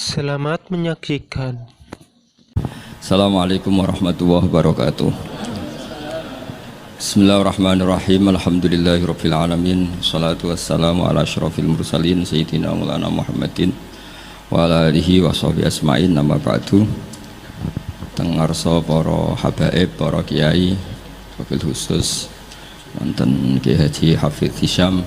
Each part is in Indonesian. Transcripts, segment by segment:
Selamat menyaksikan. Assalamualaikum warahmatullahi wabarakatuh. Bismillahirrahmanirrahim. Alhamdulillahirabbil alamin. Shalatu wassalamu ala asyrofil mursalin sayyidina Maulana Muhammadin wa ala alihi wa sahbihi asma'in. Nama ba'du. Teng ngarsa para habaib, para kiai, wabil khusus wonten Kiai Haji Hafidz Hisyam,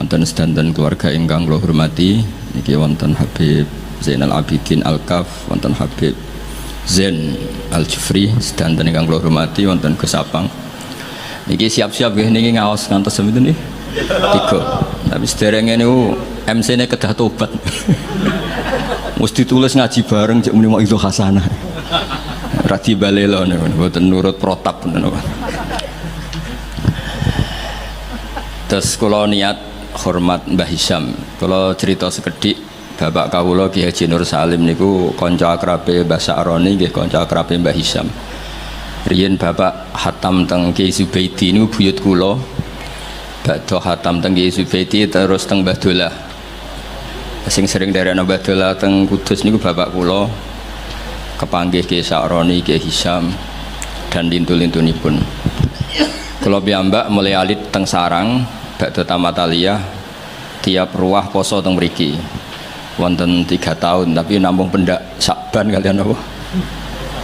wonten sedanten keluarga ingkang kula hormati, niki wonten Habib Zainal Abidin Al-Kaf, wonten Habib Zain Al-Jufri, sedanten ingkang kula hormati, wonten Gus Apang. Niki siap-siap nggih niki ngaos ngantos semiten nggih. 3. Tapi sederenge niku MC-ne kedah tobat. Mesti tulis ngaji bareng cek muni itu hasanah. Ra dibalelo niku mboten nurut protap niku. Terus kula niat hormat Mbah Hisyam. Kula cerita sekedhik. Bapak kawula Ki Haji Nur Salim niku kanca akrabe Mbah Sa'roni nggih, kanca akrabe Mbah Hisyam. Riyen bapak hatam teng Ki Zubaidi niku buyut kula. Badhe hatam teng Ki Zubaidi terus teng Mbah Dolah. Sing sering daerah Mbah Dolah teng Kudus niku bapak kula. Kepanggih Ki Sa'roni, Ki Hisyam dan lintu-lintunipun. Kula piyambak mulai alit teng sarang badhe tamat aliyah tiap ruah poso teng mriki. Wonten 3 tahun tapi nampung pendak Sakban kalian apa?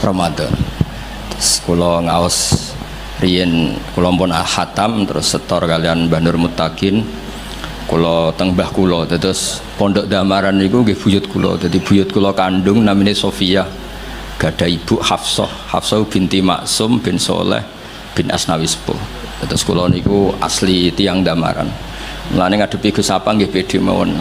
Ramadan. Terus kula ngaos riyen kula pun khatam terus setor kalian Mbah Nur Muttaqin. Kula teng mbah kula terus pondok Damaran niku nggih buyut kula. Dadi buyut kula kandung namine Sofia. Gada ibu Hafsah binti Maksum bin Soleh bin Asnawi Sepuh. Terus kula niku asli tiang Damaran. Mulane ngadepi Gus Apang nggih pede mawon.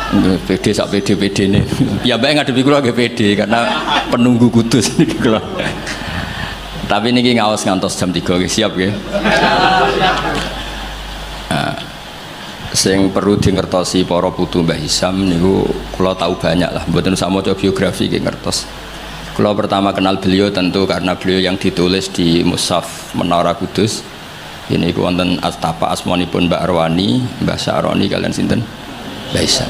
Nggih pede sak pede-pedene. Ya bae ngadepi kula nggih pede karena penunggu Kudus niki kula. Tapi niki ngaos ngantos jam 3 nggih, siap nggih. Nah, sing perlu dingertosi para putu Mbah Hisyam niku kula tahu banyak lah, mboten usah maca biografi nggih ngertos. Kula pertama kenal beliau tentu karena beliau yang ditulis di Mushaf Menara Kudus. Ini ku wonten astapa asmanipun Mbak Arwani, Mbah Sa'roni kalian sinten? Mbah Hisyam.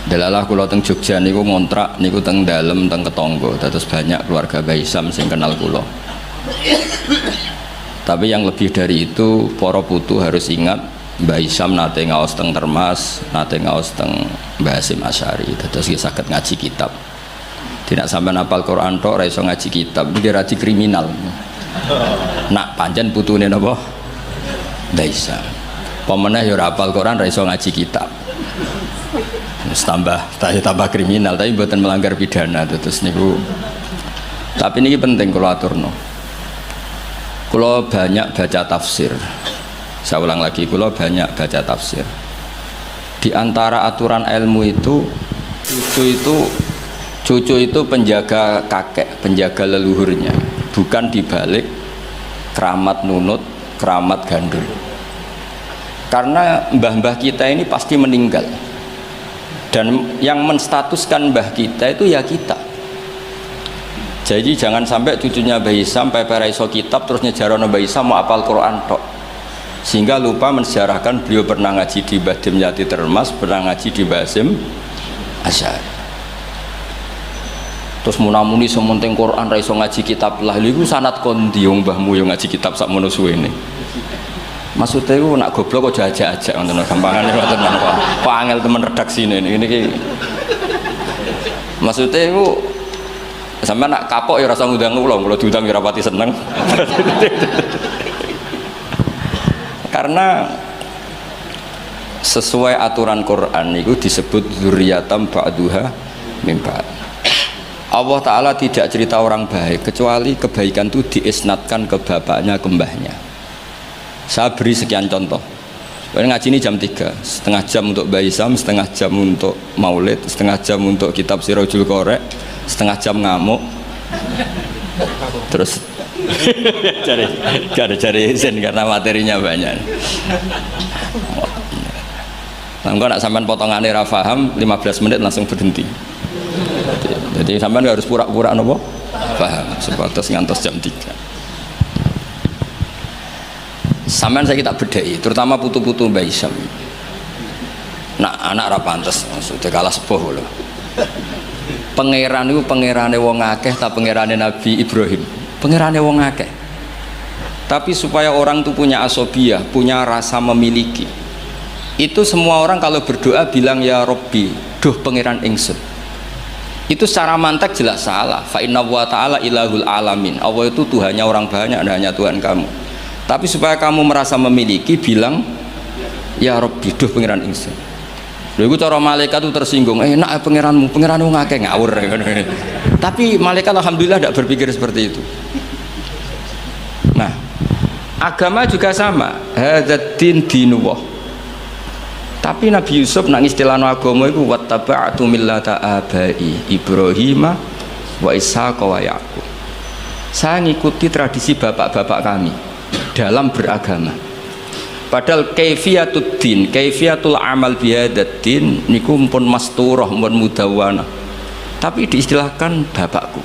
Delalah kula teng Jogja niku ngontrak niku teng dalem teng ketangga. Dados banyak keluarga Mbah Hisyam sing kenal kula. Tapi yang lebih dari itu para putu harus ingat Mbah Hisyam nate ngaos teng Termas, nate ngaos teng Mbah Hasyim Asy'ari. Dados nggih saged ngaji kitab. Tidak sampai hafal Quran tok ora iso ngaji kitab, iki raji kriminal. Nak pancen putune napa? Mbah Hisyam. Pemenah ya ora hafal Quran ora iso ngaji kitab. Wis tambah kriminal, tapi mboten melanggar pidana terus niku. Tapi niki penting kula aturno. Kula banyak baca tafsir. Saya ulang lagi, kula banyak baca tafsir. Di antara aturan ilmu itu cucu itu penjaga kakek, penjaga leluhurnya, bukan dibalik keramat nunut, keramat gandul. Karena mbah-mbah kita ini pasti meninggal, dan yang menstatuskan mbah kita itu ya kita. Jadi jangan sampai cucunya Mbah Hisyam pepe iso kitab terus nyejarono Mbah Hisyam mau apal Quran tok, sehingga lupa mensejarahkan beliau pernah ngaji di Mbah Dimyati Termas, pernah ngaji di Mbah Hasyim Asy'ari. Terus munamuni sementing Quran ra iso ngaji kitab lah. Lha iku sanad kondi wong mbahmu yo ngaji kitab sak mono suwene. Maksudnya iku nak goblok kok ajak-ajak ngoten gampangane ngoten kok angel temen redaksine niki. Maksudnya iku sampe nak kapok ya rasa ngundang kula diundang ya rapati seneng. Karena sesuai aturan Quran niku disebut dzurriyatam ba'duha min ba'd. Allah Ta'ala tidak cerita orang baik kecuali kebaikan itu diisnatkan ke bapaknya, ke mbahnya. Saya beri sekian contoh. Ngaji ini jam 3, setengah jam untuk Mbah Hisyam, setengah jam untuk maulid, setengah jam untuk kitab Sirajul Qorek, setengah jam ngamuk. Terus cari izin karena materinya banyak. Kalau nak sampean potongannya ra paham 15 menit langsung berhenti. Jadi sampean harus pura-pura nopo paham sebatas ngantos jam 3. Sampean saya kita bedai, terutama putu-putu Mbah Hisyam. Nak anak ra pantes, sudah kalah sepuh lho. Pangeran itu pangerane wong akeh ta pangerane Nabi Ibrahim? Pangerane wong akeh. Tapi supaya orang itu punya asobiyah, punya rasa memiliki. Itu semua orang kalau berdoa bilang ya Robbi, duh pangeran ingsun. Itu secara mantek jelas salah. Fa inna wa ta'ala ilahul alamin. Allah itu Tuhannya orang banyak, dan hanya Tuhan kamu. Tapi supaya kamu merasa memiliki, bilang ya Robbi, duh pangeran ingsun. Lha iku cara malaikat itu tersinggung, enak pangeranmu ngake ngawur. Tapi malaikat alhamdulillah tidak berpikir seperti itu. Nah, agama juga sama, hadzadzin dinullah. Tapi Nabi Yusuf nang istilah agama iku wattaba'tu millata abai Ibrahim wa Ishaq wa Yaqub. Saya ngikuti tradisi bapak-bapak kami dalam beragama. Padahal kaifiyatud din, kaifiyatul amal bihadaddin niku pun masturah, pun mudawwana. Tapi diistilahkan bapakku.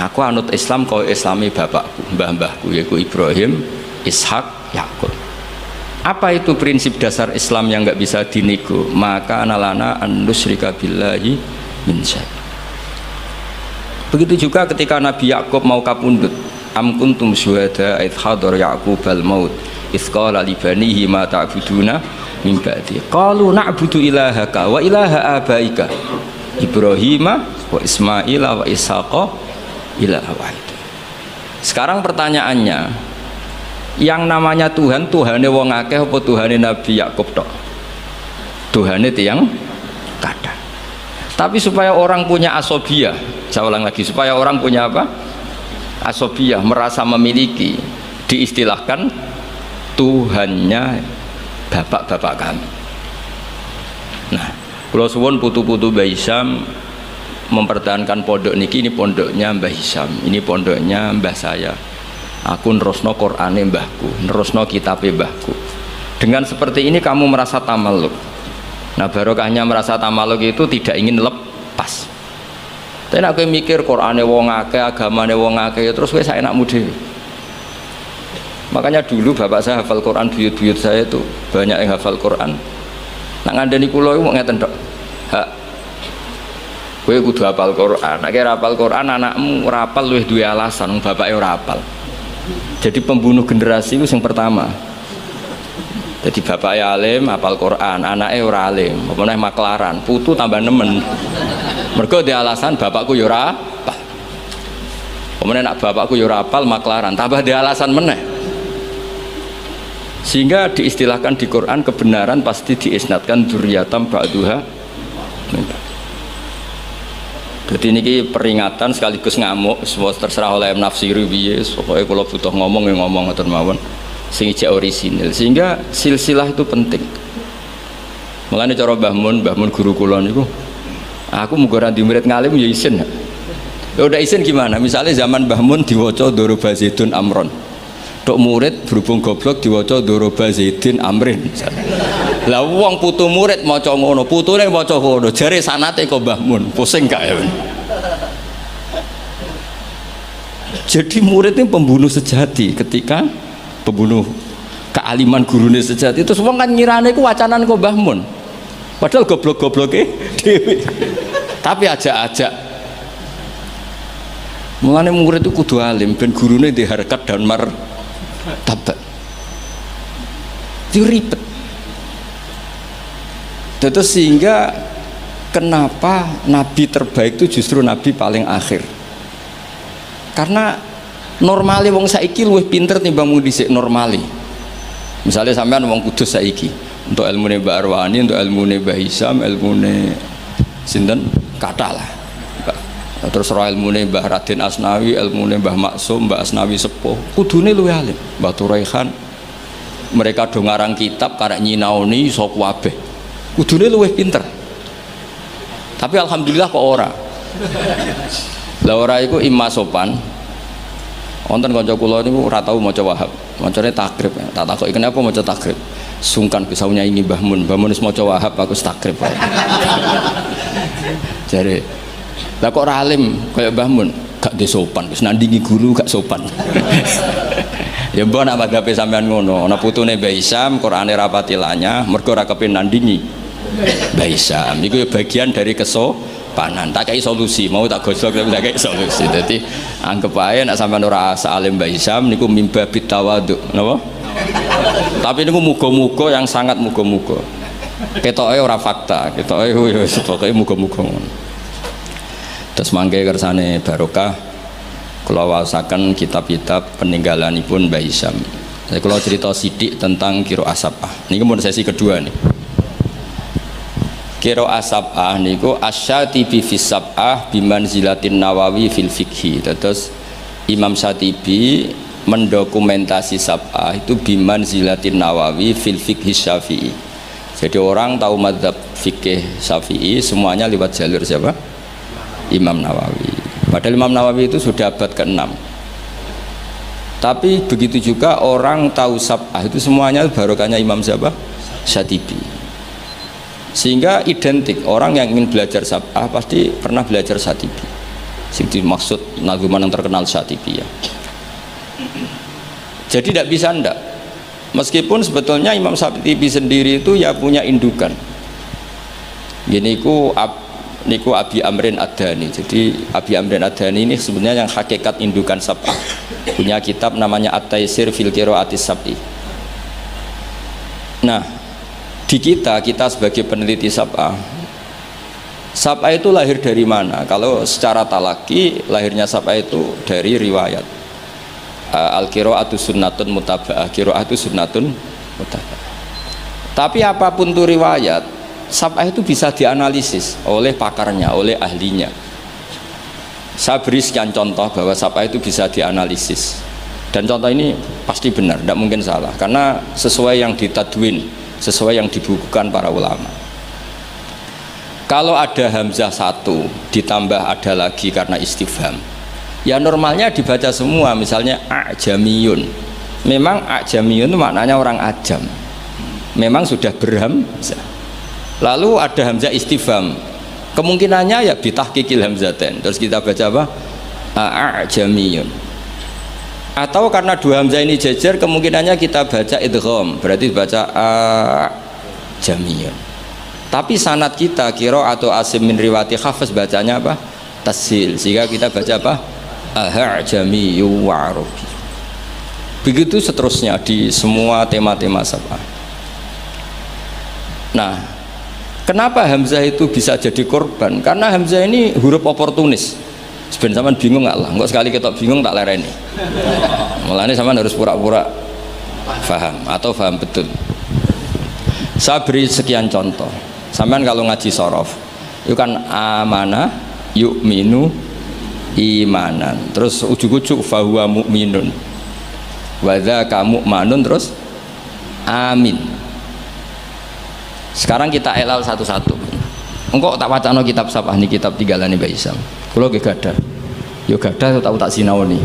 Aku anut Islam kau Islami bapakku, mbah-mbahku yaitu Ibrahim, Ishak, Yakub. Apa itu prinsip dasar Islam yang nggak bisa dinego? Maka analana an nusyrika billahi min syai'. Begitu juga ketika Nabi Yakub mau kapundhut, am kuntum syuhada id hadar Yaqubal maut isqala libanihi ma ta'buduna min ba'di qalu na'budu ilahaka wa ilaha abaika Ibrahim wa Ismail wa Ishaqa ilaha wahid. Sekarang pertanyaannya, yang namanya Tuhan, Tuhane wong akeh apa Tuhane Nabi Yakub tok? Tuhane tiyang kada. Tapi supaya orang punya asobiyah, saya ulang lagi, supaya orang punya apa? Asobiyah, merasa memiliki, diistilahkan Tuhannya bapak-bapak kami. Nah, kalau suwun putu-putu Mbah Hisham mempertahankan pondok niki, ini pondoknya Mbah Hisham, ini pondoknya mbah saya. Aku nerusno Qur'ane mbahku, nerusno kitabe mbahku. Dengan seperti ini kamu merasa tamaluk. Nah, barokahnya merasa tamaluk itu tidak ingin lepas. Tapi nek kowe mikir Qur'ane wong akeh, agamane wong akeh, terus kowe saenakmu dhewe. Makanya dulu bapak saya hafal Quran, buyut-buyut saya itu banyak yang hafal Quran. Nak ngandani kula iku ngeten tok. Hak. Kowe kudu hafal Quran. Nek ora hafal Quran anakmu ora hafal luwih duwe alasan, bapake ora hafal. Jadi pembunuh generasi itu yang pertama. Jadi bapaknya alim, hafal Quran, anaknya ora alim, apa meneh maklaran, putu tambah nemen. Mergo dia alasan bapakku yo ora hafal. Kemudian nak bapakku yo ora hafal maklaran, tambah dia alasan meneh. Sehingga diistilahkan di Quran kebenaran pasti diisnatkan dzurriyatam ba'duha. Jadi ini peringatan sekaligus ngamuk, semua terserah oleh nafsiri piye, pokoknya kalau butuh ngomong ya ngomong ngoten mawon sing ijek orisinil. Sehingga silsilah itu penting. Mulane cara Mbah Mun guru kula niku, aku muga ora di murid ngalim ya isin. Ya udah isin gimana? Misalnya zaman Mbah Mun diwaca Doroba Zaidun Amron. Tok murid berhubung goblok diwaca Doroba Zaidin Amrin. Lah wong putu murid maca ngono, putune maca ngono, jare sanate kok Mbah Mun, pusing gak ya. Jadi murid itu pembunuh sejati ketika pembunuh kealiman gurune sejati itu semua kan ngirane ku wacanan kok Mbah Mun. Padahal goblok-gobloke dhewe. Tapi ajak-ajak. Mulane murid itu kudu alim ben gurune di harkat dan martabat. Itu ribet. Terus sehingga kenapa nabi terbaik itu justru nabi paling akhir? Karena normali wong saiki luwih pinter timbang wong dhisik normali. Misalnya sampean wong Kudus saiki, untuk ilmune Mbak Arwani, untuk ilmune Mbah Hisham, ilmune sinten kathah lah. Terus roh ilmune Mbah Raden Asnawi, ilmune Mbah Maksum, Mbah Asnawi Sepuh, kudune luwih alim. Mbah Turaihan, mereka do ngarang kitab karek nyinaoni iso kabeh. Kudune luwih pinter. Tapi alhamdulillah kok ora. Lah ora iku imma sopan. Wonten kanca kula niku ora tau maca Wahab. Macane takrib. Tak takoki kenapa maca takrib. Sungkan bisa nyanyi Mbah Mun. Mbah Mun wis maca Wahab aku takrib. Jare lah kok ora alim kaya Mbah Mun, gak de sopan, wis nandingi guru gak sopan. Ya mbok nak madhape sampean ngono, ana putune Mbah Hisham, Qur'ane rapati lanyah, mergo ora kepen nandingi Mbah Hisam. Iku ya bagian dari kesopanan. Tak kei solusi, mau tak gosok tapi tak kei solusi. Dadi anggap ae nek sampean ora salim Mbah Hisam niku mimba bitawadhu, napa? Tapi niku muga-muga yang sangat muga-muga. Ketoke ora fakta, ketoke yo pokoke muga-muga ngono. Terus mangke kersane barokah kula waosaken kitab-kitab peninggalanipun Mbah Hisam. Saya kalau cerita sidik tentang Qiraah Sab'ah. Ini kemudian sesi kedua nih. Qiraah Sab'ah niku Asy-Syatibi fis Sab'ah bimanzilatin Nawawi fil Fiqhi. Terus Imam Syatibi mendokumentasi Sab'ah itu bimanzilatin Nawawi fil Fiqhi Syafi'i. Jadi orang tahu mazhab fikih Syafi'i semuanya lewat jalur siapa? Imam Nawawi. Padahal Imam Nawawi itu sudah abad ke-6. Tapi begitu juga orang tahu Sab'ah itu semuanya barokahnya Imam siapa? Syatibi. Sehingga identik orang yang ingin belajar Sab'ah pasti pernah belajar Syatibi. Sing dimaksud nazuman yang terkenal Syatibi ya. Jadi tidak bisa ndak. Meskipun sebetulnya Imam Syatibi sendiri itu ya punya indukan. Gini niku Abi Amrin Ad-Dhani. Jadi Abi Amrin Ad-Dhani ini sebenarnya yang hakikat indukan Sab'ah. Punya kitab namanya At-Taisir fil Qiraatis Sab'i. Nah, di kita sebagai peneliti Sab'ah, Sab'ah itu lahir dari mana? Kalau secara talaki lahirnya Sab'ah itu dari riwayat Al-Qiraatu Sunnatun Mutaba'ah, Qiraatu Sunnatun Mutaba'ah. Tapi apapun itu riwayat, Sab'ah itu bisa dianalisis oleh pakarnya, oleh ahlinya. Saya beri sekian contoh bahwa Sab'ah itu bisa dianalisis. Dan contoh ini pasti benar, tidak mungkin salah. Karena sesuai yang ditadwin, sesuai yang dibukukan para ulama. Kalau ada hamzah satu, ditambah ada lagi karena istifham, ya normalnya dibaca semua. Misalnya a'jamiyun. Memang a'jamiyun itu maknanya orang ajam. Memang sudah berhamzah. Lalu ada hamzah istifham, kemungkinannya ya bitahqiqil hamzatain. Terus kita baca apa? A'jamiyun. Atau karena dua hamzah ini jejer, kemungkinannya kita baca idgham, berarti baca a'jamiyun. Tapi sanad kita qiraatu Asim min riwayati Hafs bacanya apa? Tasil. Sehingga kita baca apa? A'jamiyyu wa arabi. Begitu seterusnya di semua tema-tema Sab'ah. Nah, kenapa hamzah itu bisa jadi korban? Karena hamzah ini huruf oportunis. Sebenarnya sampean bingung nggak lah? Enggak sekali kita bingung tak lereni. Mulanya sampean harus pura-pura paham atau paham betul. Saya beri sekian contoh. Sampean kalau ngaji sorof, itu kan amanah, yu'minu, imanan. Terus ujuk-ujuk fahuwa mu'minun. Wadza kamu manun terus amin. Sekarang kita elal satu-satu. Engkau tak wacana kitab Sab'ah nih, kitab tinggalan Mbah Hisam. Kalau gak gadah, yo gadah tahu tak sinau nih.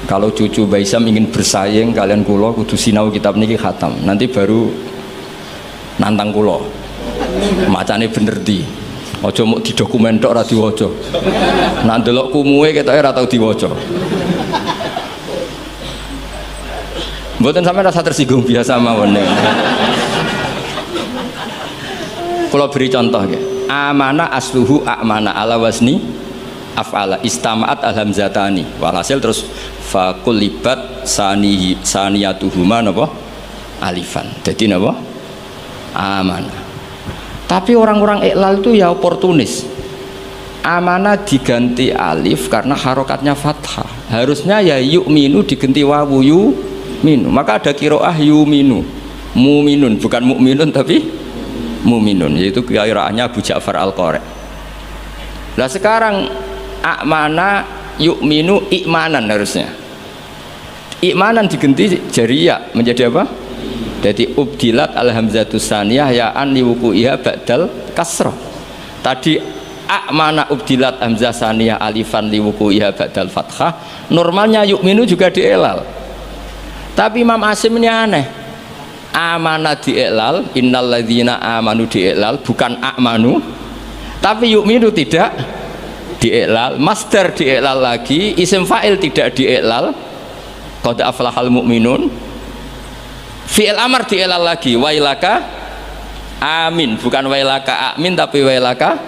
Kalau cucu Mbah Hisam ingin bersaing kalian kulo kudu sinau kitab niki khatam. Nanti baru nantang kulo. Macane bener di. Ojo mau di dokumen tok ora diwaca. Nak ndelok kumuwe ketoke ora tau diwaca. Mboten sampe rasa tersinggung biasa mawon. Kalau beri contoh ya, amana asluhu amana ala wasni af'ala istama'at alhamzatani. Walhasil terus fakulibat saniyatuhuma napa alifan. Jadi napa amana. Tapi orang-orang iklal itu ya oportunis. Amana diganti alif karena harokatnya fathah. Harusnya ya yu'minu diganti wawu yu'minu. Maka ada qiraah yu'minu, mu'minun, bukan mu'minun tapi muminun, yaitu qiraahnya Abu Ja'far Al-Qari. Nah sekarang amana yu'minu i'manan harusnya. I'manan diganti jariyah menjadi apa? Jadi ubdilat alhamzatus saniyah ya'an liwuku'iha ba'dal kasrah. Tadi amana ubdilat hamzah saniyah alifan liwuku'iha ba'dal fathah. Normalnya yu'minu juga dielal. Tapi Imam Asim ini aneh. Amana di'ilal, innalladzina amanu di'ilal, bukan amanu. Tapi yu'minu tidak di'ilal, masdar di'ilal lagi, isim fa'il tidak di'ilal, qad aflahal mu'minun. Fi'il amar di'ilal lagi, wailaka amin, bukan wailaka amin tapi wailaka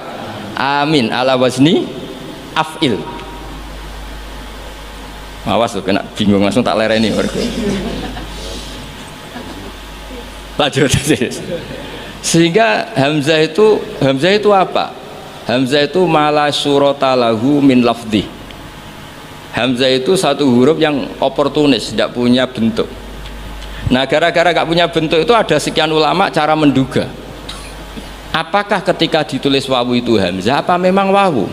amin ala wazni af'il. Awas tuh kena bingung langsung tak lereni. Lanjut. Sehingga Hamzah itu apa? Hamzah itu mala surata lahu min lafdhi. Hamzah itu satu huruf yang oportunis, tidak punya bentuk. Nah, gara-gara gak punya bentuk itu ada sekian ulama cara menduga. Apakah ketika ditulis wawu itu Hamzah apa memang wawu?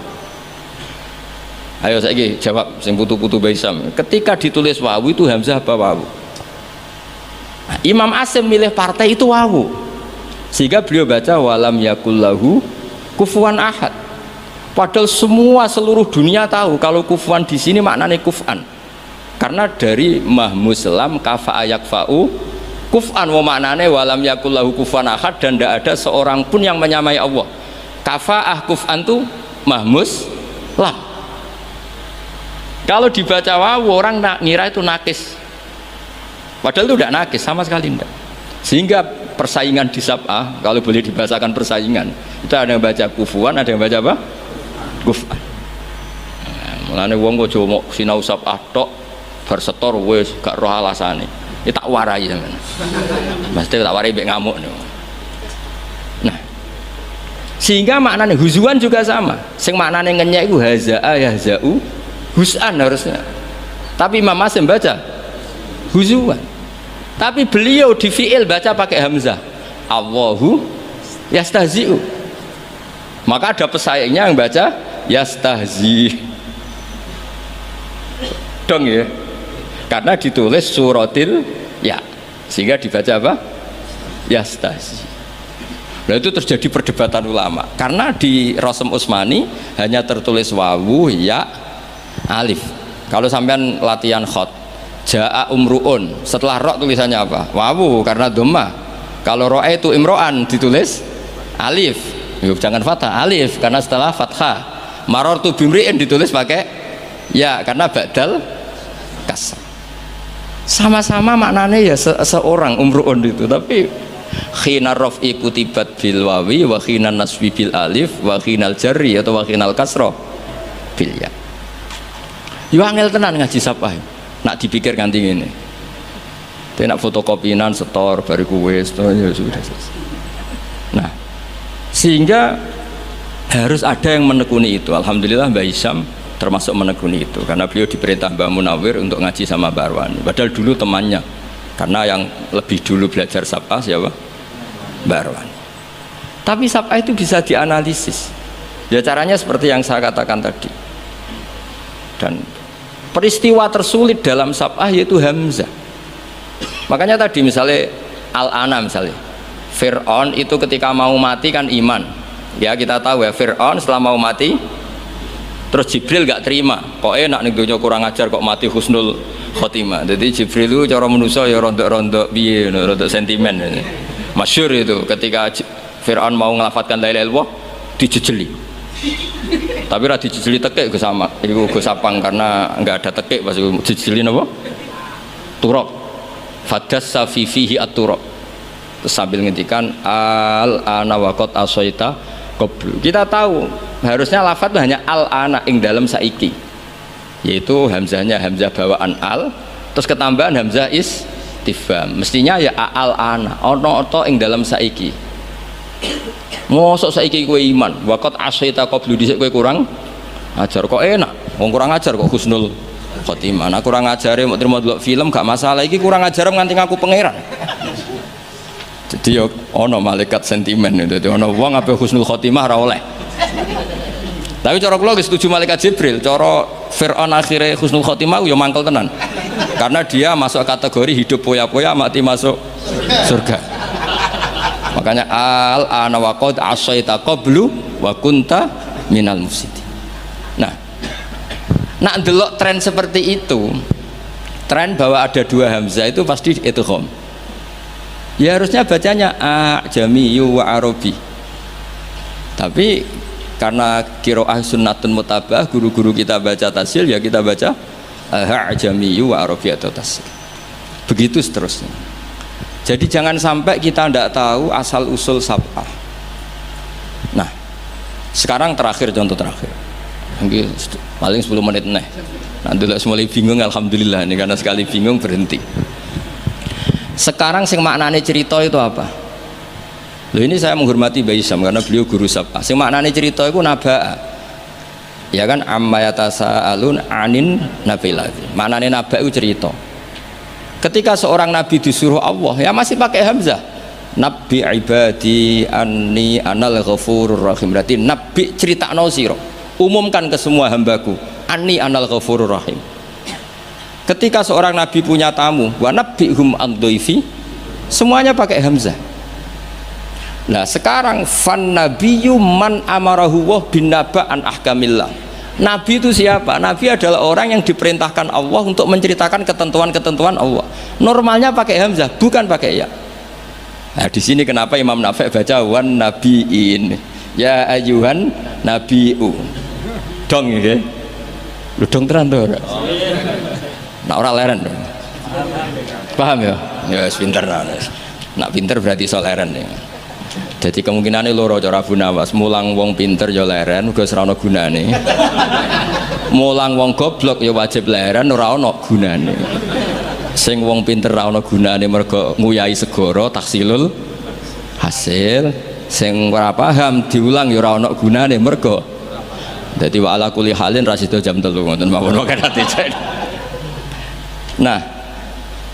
Ayo saya jawab sing putu-putu Baisam. Ketika ditulis wawu itu Hamzah apa wawu? Nah, Imam Asim milih partai itu wawu. Sehingga beliau baca walam yakullahu kufuwan ahad. Padahal seluruh dunia tahu kalau kufuwan di sini maknanya kuf'an. Karena dari mahmuslam kafa yakfa'u kuf'an wa maknanya walam yakullahu kufuwan ahad dan tidak ada seorang pun yang menyamai Allah. Kafa'ah kuf'an itu mahmuslam. Kalau dibaca wawu orang ngira itu nakis. Padahal itu tidak nakis sama sekali tidak. Sehingga persaingan di sab'ah, kalau boleh dibahasakan persaingan, itu ada yang baca kufuan, ada yang baca apa? Kuf'an. Mulane wong kok jomo sinau sab'ah tok bar setor wis gak roh alasane. Ya tak warai sampean. Mesti tak warai mbek ngamuk niku. Nah, sehingga maknanya huzuan juga sama. Sing maknane ngenyek iku hazaa yahzau hus'an harusnya. Tapi Imam Asim baca huzuan. Tapi beliau di fi'il baca pakai hamzah. Allahu yastahzi'u. Maka ada pesaingnya yang baca yastahzi. Dong ya. Karena ditulis suratil ya. Sehingga dibaca apa? Yastahzi. Nah itu terjadi perdebatan ulama. Karena di Rasm Utsmani hanya tertulis wawu ya alif. Kalau sampean latihan khot Ja'a umru'un, setelah ro tulisannya apa? Wawu karena dhamma. Kalau ro'a itu imro'an ditulis alif. Yuk, jangan fathah, alif karena setelah fathah. Marartu bimri'in ditulis pakai ya karena ba'dal kasr. Sama-sama maknanya ya seorang umru'un itu, tapi khina raf'i kutibat bil wawi wa khina nasbi bil alif wa khinal jarri atau wa khinal kasra bil ya. Yo angel tenan ngaji sapah. Nak dipikir ganti ini, dia nak fotokopinan setor bariku wes, ya sudah selesai. Nah, sehingga harus ada yang menekuni itu. Alhamdulillah Mbah Hisham termasuk menekuni itu, karena beliau diperintah Mbah Munawir untuk ngaji sama Mbah Arwani. Padahal dulu temannya, karena yang lebih dulu belajar Sab'ah siapa? Mbah Arwani. Tapi Sab'ah itu bisa dianalisis. Ya caranya seperti yang saya katakan tadi. Dan peristiwa tersulit dalam sab'ah yaitu hamzah. Makanya tadi misalnya Al-Ana misalnya Fir'aun itu ketika mau mati kan iman. Ya kita tahu ya Fir'aun setelah mau mati terus Jibril gak terima. Kok enak nih dunia kurang ajar kok mati husnul khotimah. Jadi Jibril itu cara manusia ya rontok-rontok piye, rontok sentimen. Masyhur itu ketika Fir'aun mau ngelafatkan la ilaha illallah dijejeli. Tapi ra dijejeli tekek ke sama iku go sapang karena enggak ada tekek pas dijejeli napa turab fadassa fi fihi at-turab terus sambil ngendikan al ana waqat asaita qablu. Kita tahu harusnya lafaz hanya al ana ing dalam saiki, yaitu hamzahnya hamzah bawaan al terus ketambahan hamzah istifham, mestinya ya al ana ono to ing dalam saiki. Mosok saiki kowe iman, waqat asaita qablu dhisik kowe kurang ajar kok enak. Wong kurang ajar kok husnul khotimah. Nah kurang ajare mau terima delok film gak masalah, iki kurang ajar nganti ngaku pangeran. Jadi yo ono malaikat sentimen itu. Dadi ono wong ape husnul khotimah ora oleh. Tapi cara kula setuju malaikat Jibril, cara Fir'aun akhirnya husnul khotimah yo mangkel tenan. Karena dia masuk kategori hidup poya-poya mati masuk surga. Makanya al-ana wa qad asaita qablu wa kunta minal mufsidin. Nah, nak ndelok tren seperti itu, tren bahwa ada dua hamzah itu pasti idgham. Ya harusnya bacanya ajamiyu wa arabi. Tapi karena qiraah sunnatun mutabah, guru-guru kita baca tasil ya kita baca ajamiyu wa arabi atau tasil. Begitu seterusnya. Jadi jangan sampai kita tidak tahu asal usul sab'ah. Nah, sekarang terakhir, contoh terakhir. Mungkin paling 10 menit nih. Nanti mulai bingung, alhamdulillah ini karena sekali bingung berhenti. Sekarang sing maknane cerita itu apa? Loh, ini saya menghormati Mbah Isyam karena beliau guru sab'ah. Sing maknane cerita itu nabaa. Ya kan, amma yatasaalun anin nabilati. Maknane naba itu cerita. Ketika seorang nabi disuruh Allah, ya masih pakai hamzah. Nabi ibadi anni anal ghafurur rahim. Berarti nabi critakno sira. Umumkan ke semua hambaku, anni anal ghafurur rahim. Ketika seorang nabi punya tamu, wa nabbihum an dhaifi, semuanya pakai hamzah. Nah, sekarang fan nabiyyu man amarahu wa bin naba an ahkamillah. Nabi itu siapa? Nabi adalah orang yang diperintahkan Allah untuk menceritakan ketentuan-ketentuan Allah. Normalnya pakai hamzah, bukan pakai ya. Nah, di sini kenapa Imam Nafi' baca wan nabiin, ya ayuhan nabiu. Dong nggih. Lu dong tenan to ora? Nah, ora leren. Paham ya? Ya wis pinter nah. Nak pinter berarti iso leren ya. Jadi kemungkinannya loro cara Abu Nawas, mulang wong pinter ya leren uga ora ana gunane. Mulang wong goblok ya wajib leren ora ana gunane. Sing wong pinter ora ana gunane mergo nguyahi segara taksilul hasil. Sing ora paham diulang ya ora ana gunane mergo dadi wa ala kulli halin rasido jam 3 ngoten mawon wae ate. Nah,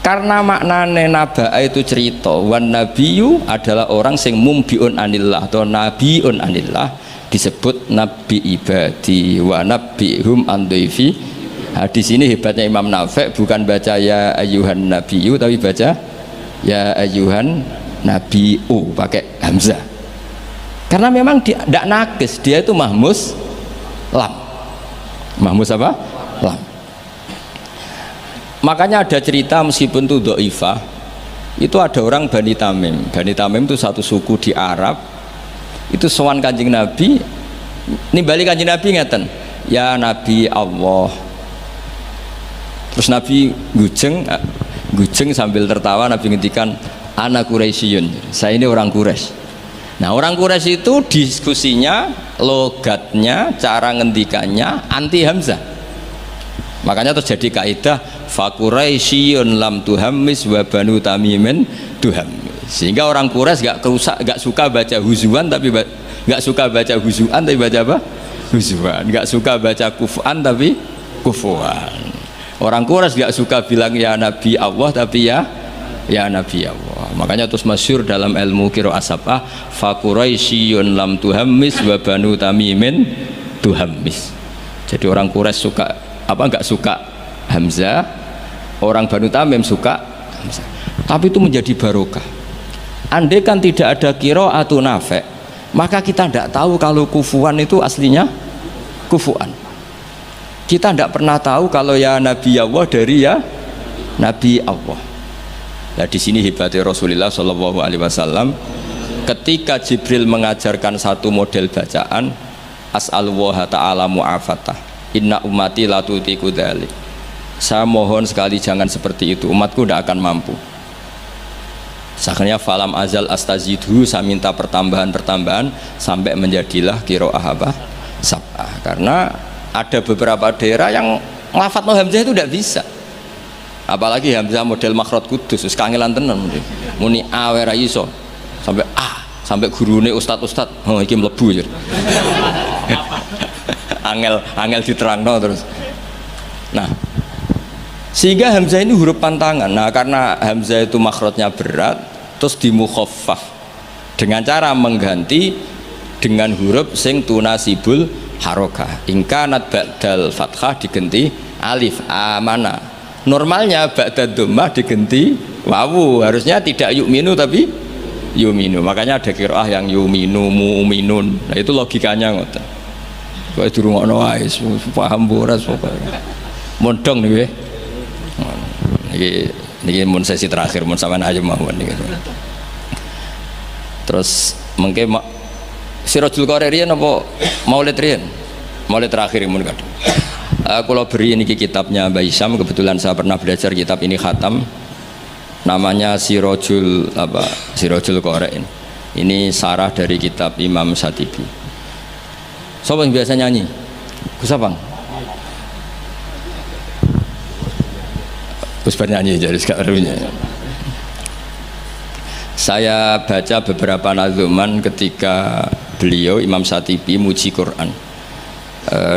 karena maknane nabaa itu cerita, wan nabiyyu adalah orang sing mumbiun anillah atau nabiun anillah, disebut nabi ibadi wa nabihum an dhaifi. Nah, di sini hebatnya Imam Nafi' bukan baca ya ayyuhan nabiyyu tapi baca ya ayyuhan nabiu pakai hamzah. Karena memang dia tidak nakis, dia itu mahmus lam. Mahmus apa? Lam. Makanya ada cerita meskipun itu dhaifah, itu ada orang Bani Tamim. Bani Tamim itu satu suku di Arab. Itu sowan Kanjeng Nabi, nimbali Kanjeng Nabi ngeten, ya Nabi Allah. Terus Nabi gujeng sambil tertawa Nabi ngendikan ana Quraisyun. Saya ini orang Quraisy. Nah, orang Quraisy itu diskusinya, logatnya, cara ngendikannya anti hamzah. Makanya terjadi kaidah fa Quraisyun lam tuhammis wa banu tamimin tuhammis. Sehingga orang Quraisy gak suka baca huzuan tapi gak suka baca huzuan tapi baca apa? Huzuan. Gak suka baca kufan tapi kufuan. Orang Quraisy gak suka bilang ya Nabi Allah tapi ya Nabi Allah. Makanya terus masyhur dalam ilmu qiraah sab'ah fa Quraisyun lam tuhammis wa banu tamimin tuhammis. Jadi orang Quraisy suka apa enggak suka hamzah, orang Banu Tamim suka hamzah. Tapi itu menjadi barokah. Andai kan tidak ada qiraatun Nafi', maka kita tidak tahu kalau kufuan itu aslinya kufuan. Kita tidak pernah tahu kalau ya Nabi Allah dari ya Nabi Allah. Nah, di sini hebatnya Rasulullah Shallallahu Alaihi Wasallam ketika Jibril mengajarkan satu model bacaan as'alullah ta'ala mu'afatah inna ummati la tutiku dzalik. Saya mohon sekali jangan seperti itu, umatku tidak akan mampu. Sakanya falam azal astazidhu, saya minta pertambahan sampai menjadilah qiraah apa? Sab'ah. Karena ada beberapa daerah yang nglafat no hamzah itu tidak bisa. Apalagi hamzah model makhraj kudus, wis kangelan tenan muni a ora iso. Sampai gurune ustad, oh iki mlebu ya. angel diterangno terus. Nah, sehingga hamzah ini huruf pantangan. Nah, karena hamzah itu makhrajnya berat, terus dimukhaffaf dengan cara mengganti dengan huruf sing tunasibul harokah. Ingkanat ba'dal fathah diganti alif amana. Normalnya ba'dad dhammah diganti wawu. Harusnya tidak yu'minu tapi yu'minu. Makanya ada qiraah yang yu'minu mu'minun. Nah, itu logikanya ngoten. Kok dirungokno wae paham ora pokoke. Mondong niki. Niki mun sesi terakhir mun sampean aja mawon niki. Terus mengke Sirajul Qari riyen apa Maulid riyen? Maulid terakhir mun kadang. Kalau beri niki kitabnya Mbah Isyam, kebetulan saya pernah belajar kitab ini khatam. namanya Sirajul Qari'in. Ini sarah dari kitab Imam Syatibi. Siapa yang biasa nyanyi? Gus Abang. Gus bernyanyi jadi sekarang. Saya baca beberapa nazuman ketika beliau Imam Syatibi muji Quran.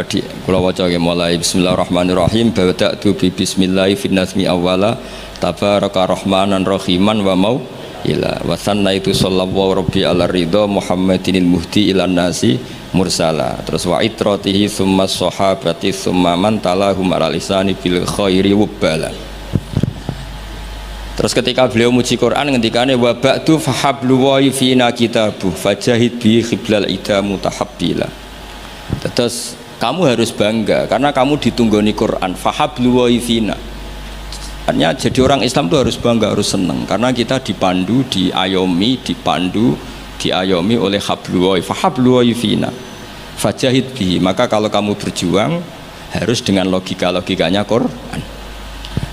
Di kula waca mulai bismillahirrahmanirrahim bada'tu bi bismillahi fin nazmi awwala tabaraka rahmanan rahiman wa mau ila wa sannaitu sallallahu rabbi ala ridha muhammadinil muhdi ilan nasi mursala. Terus wa itratihi summa sahabati summa man talahum ala lisani bil khairi wubbala. Terus ketika beliau muji Quran ngendikane wa ba'du fahablu wa fina kitabu fajahid bi khiblal ida mutahabbila. Terus kamu harus bangga karena kamu ditunggoni Quran fahablu wa fina. Artinya jadi orang Islam itu harus bangga, harus senang karena kita dipandu, diayomi, diayomi oleh hablu wa fahablu wa fina. Fajahid bihi, maka kalau kamu berjuang harus dengan logikanya Quran.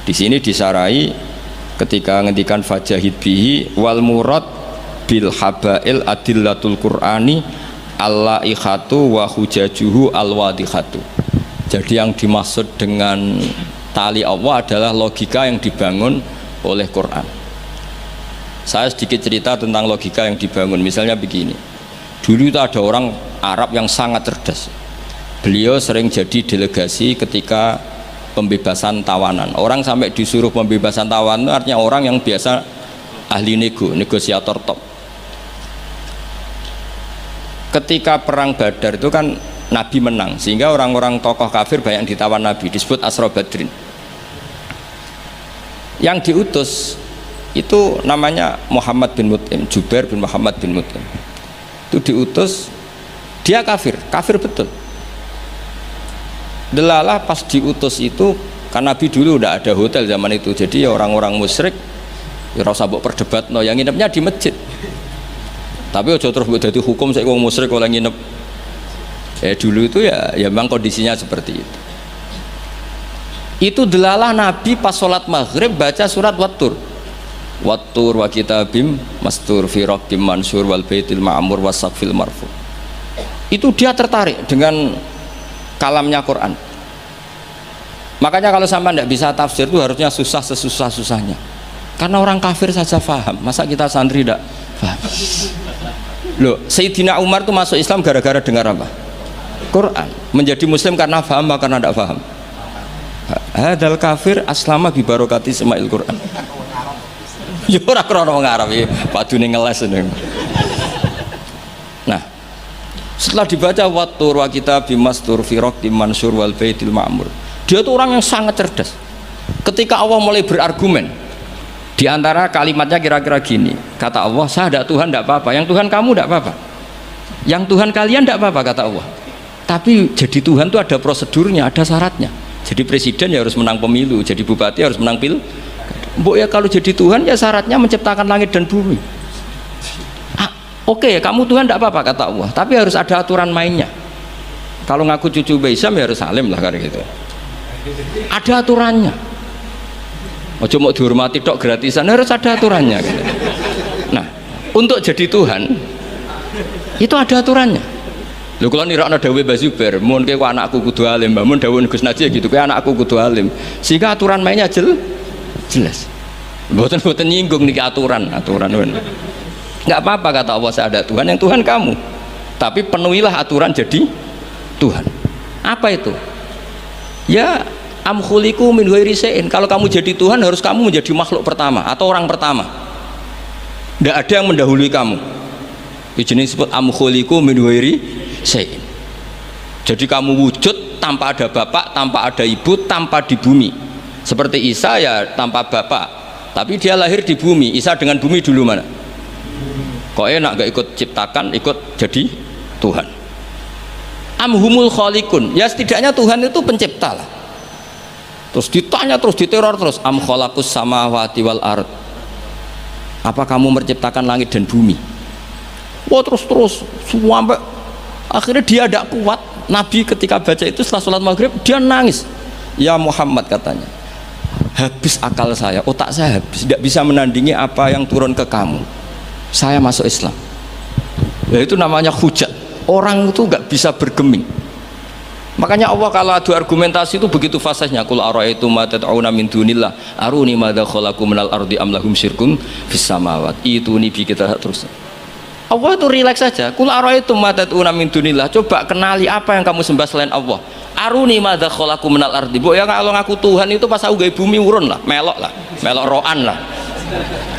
Di sini disarai ketika ngendikan fajahid bihi wal murad bil habail adillatul qur'ani al-laihatu wa hujajuhu al-wadihatu. Jadi yang dimaksud dengan tali Allah adalah logika yang dibangun oleh Quran. Saya sedikit cerita tentang logika yang dibangun. Misalnya begini, dulu itu ada orang Arab yang sangat cerdas. Beliau sering jadi delegasi ketika pembebasan tawanan. Orang sampai disuruh pembebasan tawanan itu artinya orang yang biasa ahli negosiator top. Ketika perang Badar itu kan Nabi menang, sehingga orang-orang tokoh kafir banyak ditawan Nabi, disebut Asra Badrin. Yang diutus itu namanya Muhammad bin Mut'im, Jubair bin Muhammad bin Mut'im. Itu diutus, dia kafir betul. Delalah pas diutus itu, kan Nabi dulu udah ada hotel zaman itu, jadi ya orang-orang musyrik ya rasa mbok perdebat, no, yang nginepnya di masjid. Tapi aja terus mbok dadi hukum saya wong musyrik oleh nginep. Dulu itu ya memang kondisinya seperti itu. Itu delalah Nabi pas sholat maghrib baca surat Wattur wa kitabim mastur fi raqqim mansur wal baitil ma'mur wasaqfil marfu. Itu dia tertarik dengan kalamnya Quran. Makanya kalau sampai tidak bisa tafsir itu harusnya susah sesusah-susahnya, karena orang kafir saja faham, masa kita santri tidak faham? Loh, Sayyidina Umar itu masuk Islam gara-gara dengar apa? Quran. Menjadi muslim karena faham apa karena tidak faham? Hadal kafir aslama bi barokati sema'il Quran. Ya ora krana wong Arab iki, padune ngeles. Nah, setelah dibaca Wattur wa kitabim mastur fi raqqim mansur wal baitil ma'mur, dia itu orang yang sangat cerdas. Ketika Allah mulai berargumen, di antara kalimatnya kira-kira gini, kata Allah, saya ada Tuhan tidak apa-apa, yang Tuhan kamu tidak apa-apa, yang Tuhan kalian tidak apa-apa, kata Allah. Tapi jadi Tuhan itu ada prosedurnya, ada syaratnya. Jadi presiden ya harus menang pemilu, jadi bupati harus menang pil. Mbok ya kalau jadi Tuhan ya syaratnya menciptakan langit dan bumi. Oke, kamu Tuhan tidak apa-apa, kata Allah, tapi harus ada aturan mainnya. Kalau ngaku cucu Baisam ya harus salim lah kayak gitu. Ada aturannya. Ojo mau dihormati tok gratisan, harus ada aturannya gitu. Nah, untuk jadi Tuhan itu ada aturannya. Lho kalau nirakno dawuh Mbah Zubair, mun kowe anakku kudu alim, mun dawuh Gus Najih gitu, kowe anakku kudu alim. Sehingga aturan mainnya jelas. Mboten nyinggung niki aturan. Enggak apa-apa kata Allah, saya ada Tuhan, yang Tuhan kamu. Tapi penuhilah aturan jadi Tuhan. Apa itu? Ya am khuliqu min ghairi syai'in. Kalau kamu jadi Tuhan harus kamu menjadi makhluk pertama atau orang pertama. Tidak ada yang mendahului kamu. Itu jenis disebut am khuliqu min ghairi syai'in. Jadi kamu wujud tanpa ada bapak, tanpa ada ibu, tanpa di bumi. Seperti Isa ya tanpa bapak, tapi dia lahir di bumi. Isa dengan bumi dulu mana? Kok enak gak ikut ciptakan, ikut jadi Tuhan. Amhumul khaliqun, ya setidaknya Tuhan itu pencipta lah. Terus ditanya, terus diteror terus, am khalaqus samawati wal ard, apa kamu menciptakan langit dan bumi? Wah terus sampai akhirnya dia tidak kuat. Nabi ketika baca itu setelah sholat maghrib dia nangis. Ya Muhammad katanya, habis akal saya, otak saya habis, tidak bisa menandingi apa yang turun ke kamu. Saya masuk Islam. Ya, itu namanya hujat. Orang itu nggak bisa bergeming. Makanya Allah kalau adu argumentasi itu begitu fasihnya. Qul ara'aytum ma tad'una min dunillah aruni madza khalaqu minal ardi am lahum syirkun fis samawat. Itu nih kita terus. Allah itu rileks saja. Qul ara'aytum ma tad'una min dunillah. Coba kenali apa yang kamu sembah selain Allah. Aruni madza khalaqu minal ardi. Mbok ya kalau ngaku Tuhan itu pas aku gawe bumi urun lah, melok roan lah.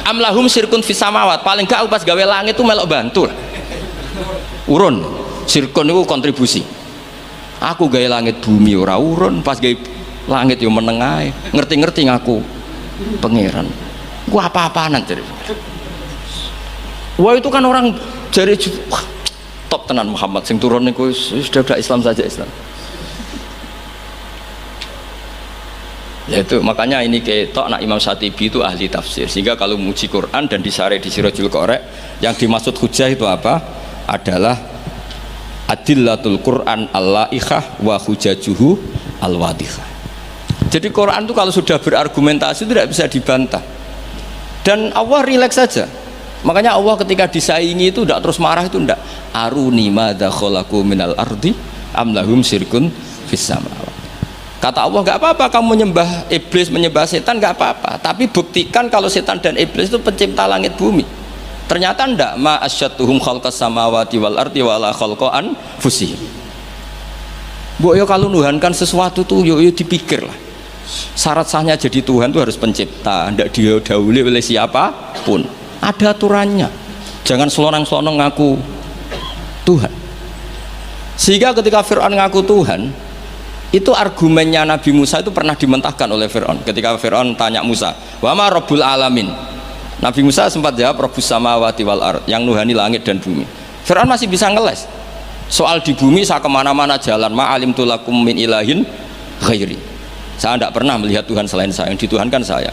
Am lahum syirkun fis samawat. Paling gak aku pas gawe langit itu melok bantu lah. Urun. Syirkun itu kontribusi. Aku gaya langit bumi ora urun, pas gaya langit yo menengai, ngerti-ngerti ngaku pangeran. Gua apa-apaan jadi. Wah itu kan orang jari top tenan Muhammad sing turun niku sudah Islam saja Islam. Ya itu makanya ini ketok nak Imam Syatibi itu ahli tafsir, sehingga kalau muji Quran dan disare di Sirajul Qorek yang dimaksud hujah itu apa? Adalah adillatul Quran al-la'ikhah wa hujajuhu al-wadihah. Jadi Quran itu kalau sudah berargumentasi tidak bisa dibantah, dan Allah rileks saja. Makanya Allah ketika disaingi itu tidak terus marah, itu tidak aruni madza khalaqu minal ardi am lahum syirkun fis samawat. Kata Allah nggak apa-apa kamu menyembah iblis, menyembah setan nggak apa-apa, tapi buktikan kalau setan dan iblis itu pencipta langit bumi. Ternyata ndak ma asyatuhum khalqas samawati wal ardi wala khalqan fusihim. Mbok yo kalau nuhankan sesuatu tuh yo dipikir lah. Syarat sahnya jadi Tuhan tuh harus pencipta, ndak didahului oleh siapapun. Ada aturannya. Jangan selonang-selonong ngaku Tuhan. Sehingga ketika Fir'aun ngaku Tuhan, itu argumennya Nabi Musa itu pernah dimentahkan oleh Fir'aun. Ketika Fir'aun tanya Musa, "Wa ma rabbul alamin?" Nabi Musa sempat jawab Rabbus samawati wal ard, yang nuhani langit dan bumi. Fir'aun masih bisa ngeles. Soal di bumi saya kemana-mana jalan, ma'alim tulakum min ilahin ghairi. Saya tidak pernah melihat Tuhan selain saya, yang dituhankan saya.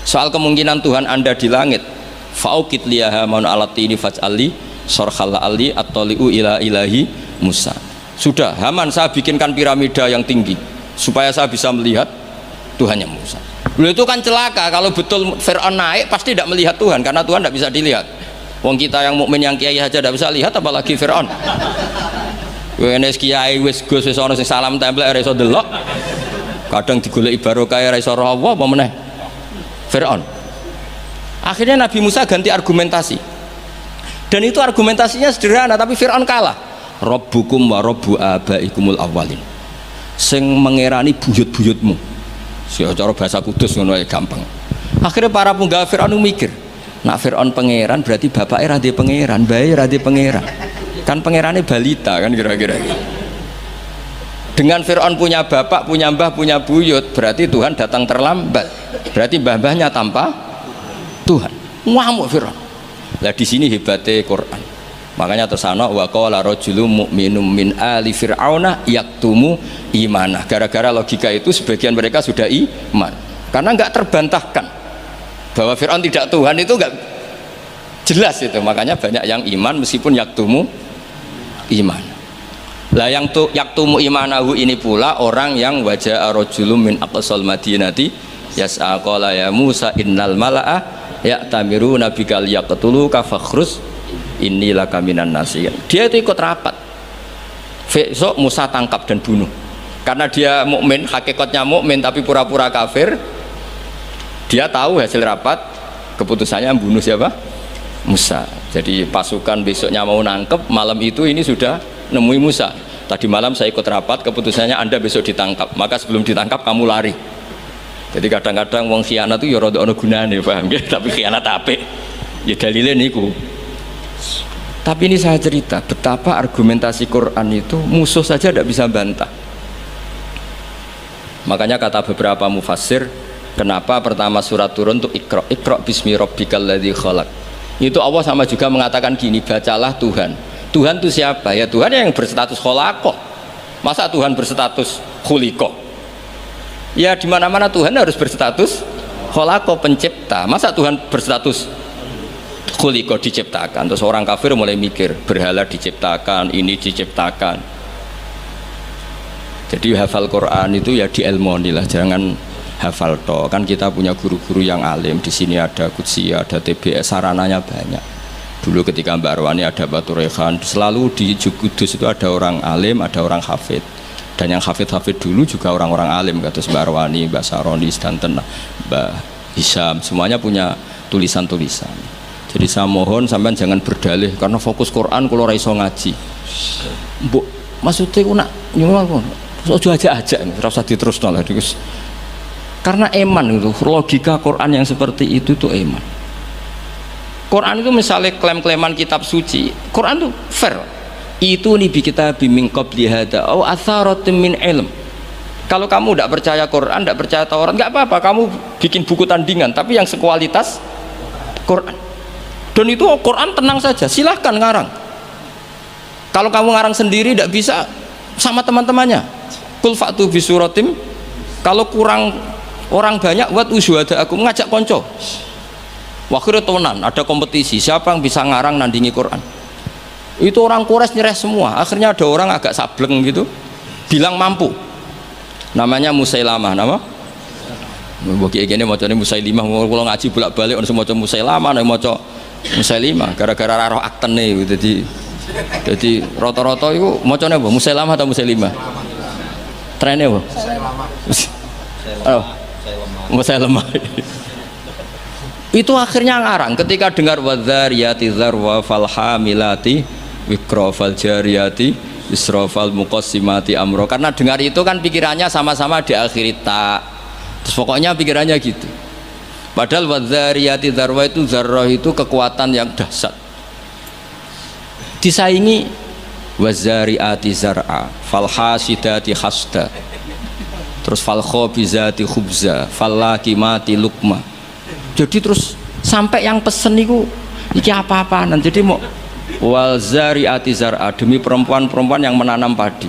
Soal kemungkinan Tuhan Anda di langit, fa'ukit liyaha maun alatini faj'ali sorkhalla ali at-toli'u ila ilahi Musa. Sudah, Haman saya bikinkan piramida yang tinggi supaya saya bisa melihat Tuhannya Musa. Beliau itu kan celaka kalau betul Fir'aun naik pasti tidak melihat Tuhan, karena Tuhan tidak bisa dilihat. Wong kita yang mukmin yang kiai aja tidak bisa lihat, apalagi Fir'aun. Wes kiai wis gus wis ana sing salam tempel ora iso delok. Kadang digoleki barokah ora iso roh apa meneh. Fir'aun. Akhirnya Nabi Musa ganti argumentasi. Dan itu argumentasinya sederhana, tapi Fir'aun kalah. Rabbukum wa rabbu abaikumul awwalin. Sing mengerani buyut-buyutmu. Cara bahasa kudus ngono gampang. Akhirnya para punggawa Fir'aun mikir, nak Fir'aun pangeran berarti bapaknya radhi pangeran, bayi radhi pangeran. Kan pangerannya balita kan kira-kira. Dengan Fir'aun punya bapak, punya mbah, punya buyut, berarti Tuhan datang terlambat. Berarti mbah-mbahnya tanpa Tuhan. Ngamuk Fir'aun. Lah di sini hebatnya Quran. Makanya tersana wa qala rajulun mu'minun min ali fir'auna yaktumu imanah. Gara-gara logika itu sebagian mereka sudah iman. Karena enggak terbantahkan bahwa Fir'aun tidak Tuhan, itu enggak jelas itu. Makanya banyak yang iman meskipun yaktumu iman. Lah yang yaktumu imanahu ini pula orang yang wajah rajulun min aqsal madinati yas'a qala ya Musa innal mala'a ya'tamiruna bikal yaqtuluka fakhrus inilah kaminan nasiyan. Dia itu ikut rapat. Besok Musa tangkap dan bunuh. Karena dia mukmin, hakikatnya mukmin tapi pura-pura kafir. Dia tahu hasil rapat, keputusannya bunuh siapa? Musa. Jadi pasukan besoknya mau nangkep, malam itu ini sudah nemui Musa. Tadi malam saya ikut rapat, keputusannya Anda besok ditangkap. Maka sebelum ditangkap kamu lari. Jadi kadang-kadang wong khianat itu ya rada ana gunane, paham nggih? Tapi khianat apik. Ya dalile niku. Tapi ini saya cerita betapa argumentasi Quran itu musuh saja tidak bisa bantah. Makanya kata beberapa mufassir, kenapa pertama surat turun untuk Iqra bismi rabbikal ladzi khalaq. Itu Allah sama juga mengatakan gini, bacalah Tuhan. Tuhan itu siapa? Ya Tuhan yang berstatus khalaqah. Masa Tuhan berstatus khuliqah? Ya di mana-mana Tuhan harus berstatus khalaqah, pencipta. Masa Tuhan berstatus khuliqah, diciptakan? Terus orang kafir mulai mikir, berhala diciptakan, ini diciptakan. Jadi hafal Quran itu ya dielmoni lah, jangan hafal to. Kan kita punya guru-guru yang alim. Di sini ada Qudsi, ada TBS, sarananya banyak. Dulu ketika Mbak Arwani ada Batu Rehan, selalu di Kudus itu ada orang alim, ada orang hafid. Dan yang hafid-hafid dulu juga orang-orang alim, kata Mbak Arwani, Mbak Saroni, Stanten, Mbak Hisham, semuanya punya tulisan-tulisan. Jadi saya mohon sampean jangan berdalih karena fokus Quran kalau ra iso ngaji. Mbok maksudnya ku nak nyuwun ojo aja-aja ora usah diterusno lah Gus. Karena eman itu logika Quran yang seperti itu tuh eman. Quran itu misalnya klaim-klaiman kitab suci, Quran itu fair. Itu nih bi kitab min qabli hada au atharatin min ilm. Kalau kamu tidak percaya Quran, tidak percaya Taurat, nggak apa-apa, kamu bikin buku tandingan, tapi yang sekualitas Quran. Dan itu Quran tenang saja, silahkan ngarang. Kalau kamu ngarang sendiri tidak bisa, sama teman-temannya. Kul fa'tu bi suratim. Kalau kurang orang banyak, buat usyuhada aku ngajak konco. Wakhir tonan, ada kompetisi, siapa yang bisa ngarang nandingi Quran. Itu orang Quraisy nyerah semua. Akhirnya ada orang agak sableng gitu, bilang mampu. Namanya Musailamah, nama? Bagi ini macam ini Musailimah, kalau ngaji bolak-balik orang semua macam Musailamah, nama macam Musailimah, gara-gara roh akten nih, jadi rata-rata itu macamnya apa? Musailamah atau Musailimah? Trennya apa? Musailamah. Itu akhirnya ngarang ketika dengar wadzariyati dzarwa falhamilati wikra faljariyati Israfal muqassimati amro, karena dengar itu kan pikirannya sama-sama diakhiri tak, terus pokoknya pikirannya gitu. Padahal wadzariyati dzarwa itu zarrah itu kekuatan yang dahsyat, disaingi wazariati zar'a falhasidati hasda, terus falkhobizati khubza fallakimati lukma. Jadi terus sampai yang pesen itu iki apa-apaan, jadi mau wal zariati zar'a, demi perempuan-perempuan yang menanam padi.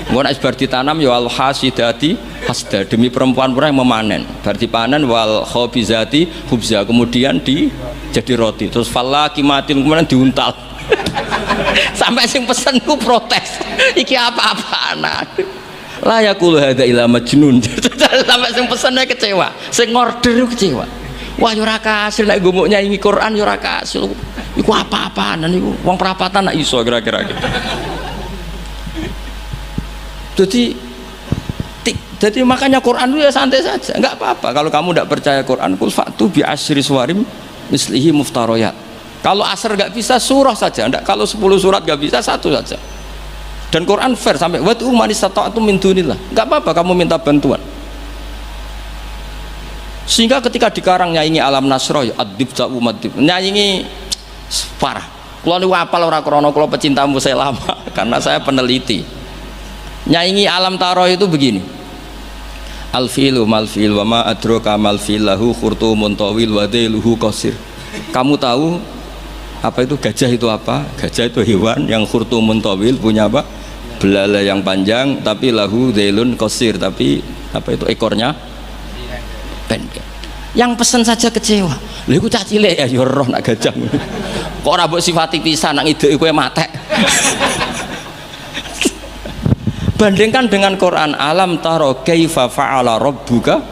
Ngono bar ditanam ya al hasidati hasda, demi perempuan-perempuan yang memanen. Bar dipanen wal khabizati khubza, kemudian jadi roti. Terus falaki mati kemudian diuntal. Sampai sing pesen ku protes. Iki apa-apaan. La yaqulu hadza ila majnun. Sampai sing pesennya kecewa, sing order kecewa. Wah yo ora kasil nek gumuk nyanyi Quran yo ora kasil. Iku apa-apaan niku wong perapatan nak iso kira-kira gitu. Jadi makanya Quran itu ya santai saja, enggak apa-apa. Kalau kamu tidak percaya Quran, kul fa'tu bi asyri suwarim mislihi muftariyat. Kalau asar enggak bisa surah saja, enggak, kalau 10 surat enggak bisa satu saja. Dan Quran fair sampai wa tu man istata'tu min dunillah. Enggak apa-apa kamu minta bantuan. Sehingga ketika dikarang nyanyi alam nasroh adib ja'u madib, nyanyi parah. Kalau niku apal ora krana kula pecinta Musailamah karena saya peneliti. Nyanyi alam taro itu begini. Al filu mal fil wa ma adraka mal fil lahu khurtumun tawil wa dailuhu qasir. Kamu tahu apa itu gajah itu apa? Gajah itu hewan yang khurtumun tawil, punya apa? Belalai yang panjang, tapi lahu dailun qasir, tapi apa itu ekornya pendek. Yang pesen saja kecewa. Lha iku cah cilik ya roh nak gajah. Kok ora mbok sifati pisan nak ngideki kowe matek. Bandingkan dengan Quran, alam taro kaifa fa'ala rabbuka,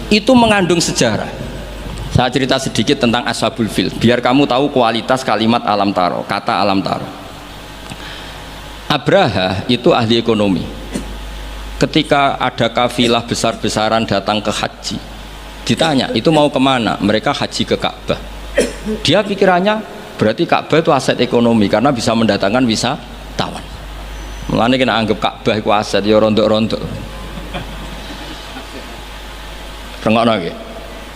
itu mengandung sejarah. Saya cerita sedikit tentang Ashabul Fil biar kamu tahu kualitas kalimat alam taro, kata alam taro. Abraha itu ahli ekonomi. Ketika ada kafilah besar-besaran datang ke haji, ditanya itu mau kemana, mereka haji ke Ka'bah. Dia pikirannya berarti Ka'bah itu aset ekonomi karena bisa mendatangkan wisatawan. Mulane kena anggap Ka'bah itu aset ya rontok-rontok. Rengokno nggih.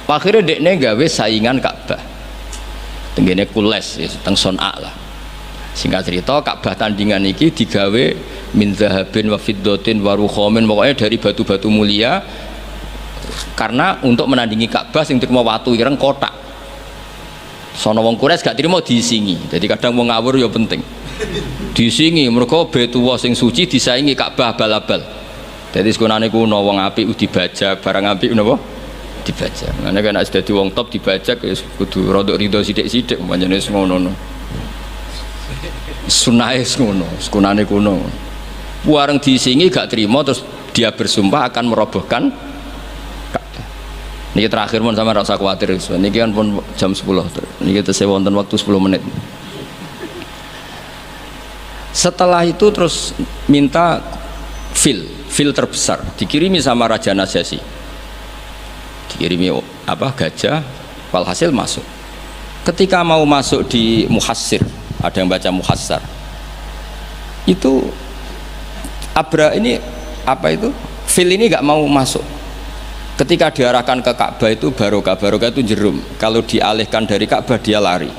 Akhire dekne gawe saingan Ka'bah. Tenggene Kules ya teng Son'a lah. Singkat cerita Ka'bah tandingan iki digawe min zahabin wa fiddatin wa rukhamin, pokoknya dari batu-batu mulia, karena untuk menandingi Ka'bah sing terima watu ireng kotak. Sono wong Quraisy gak terima diisingi. Jadi kadang wong ngawur ya penting. Diisingi mergo Baitullah sing suci disaingi Ka'bah abal-abal. Jadi sekunane kuno wong apik dibajak, barang apik napa? Dibajak. Nah nek nek dadi wong top dibajak ya kudu rodok rido sithik-sithik pancene ngono. Sunahe ngono, sekunane kuno. Wareng diisingi gak terima terus dia bersumpah akan merobohkan Niki terakhir pun sama rasa khawatir. Niki kan pun jam 10. Niki tesih wonten waktu 10 menit. Setelah itu terus minta fil terbesar dikirimi sama Raja Najasyi. Dikirimi gajah, walhasil masuk. Ketika mau masuk di Muhassir, ada yang baca Muhassar. Itu Abra ini fil ini nggak mau masuk. Ketika diarahkan ke Ka'bah itu barokah itu jerum. Kalau dialihkan dari Ka'bah dia lari.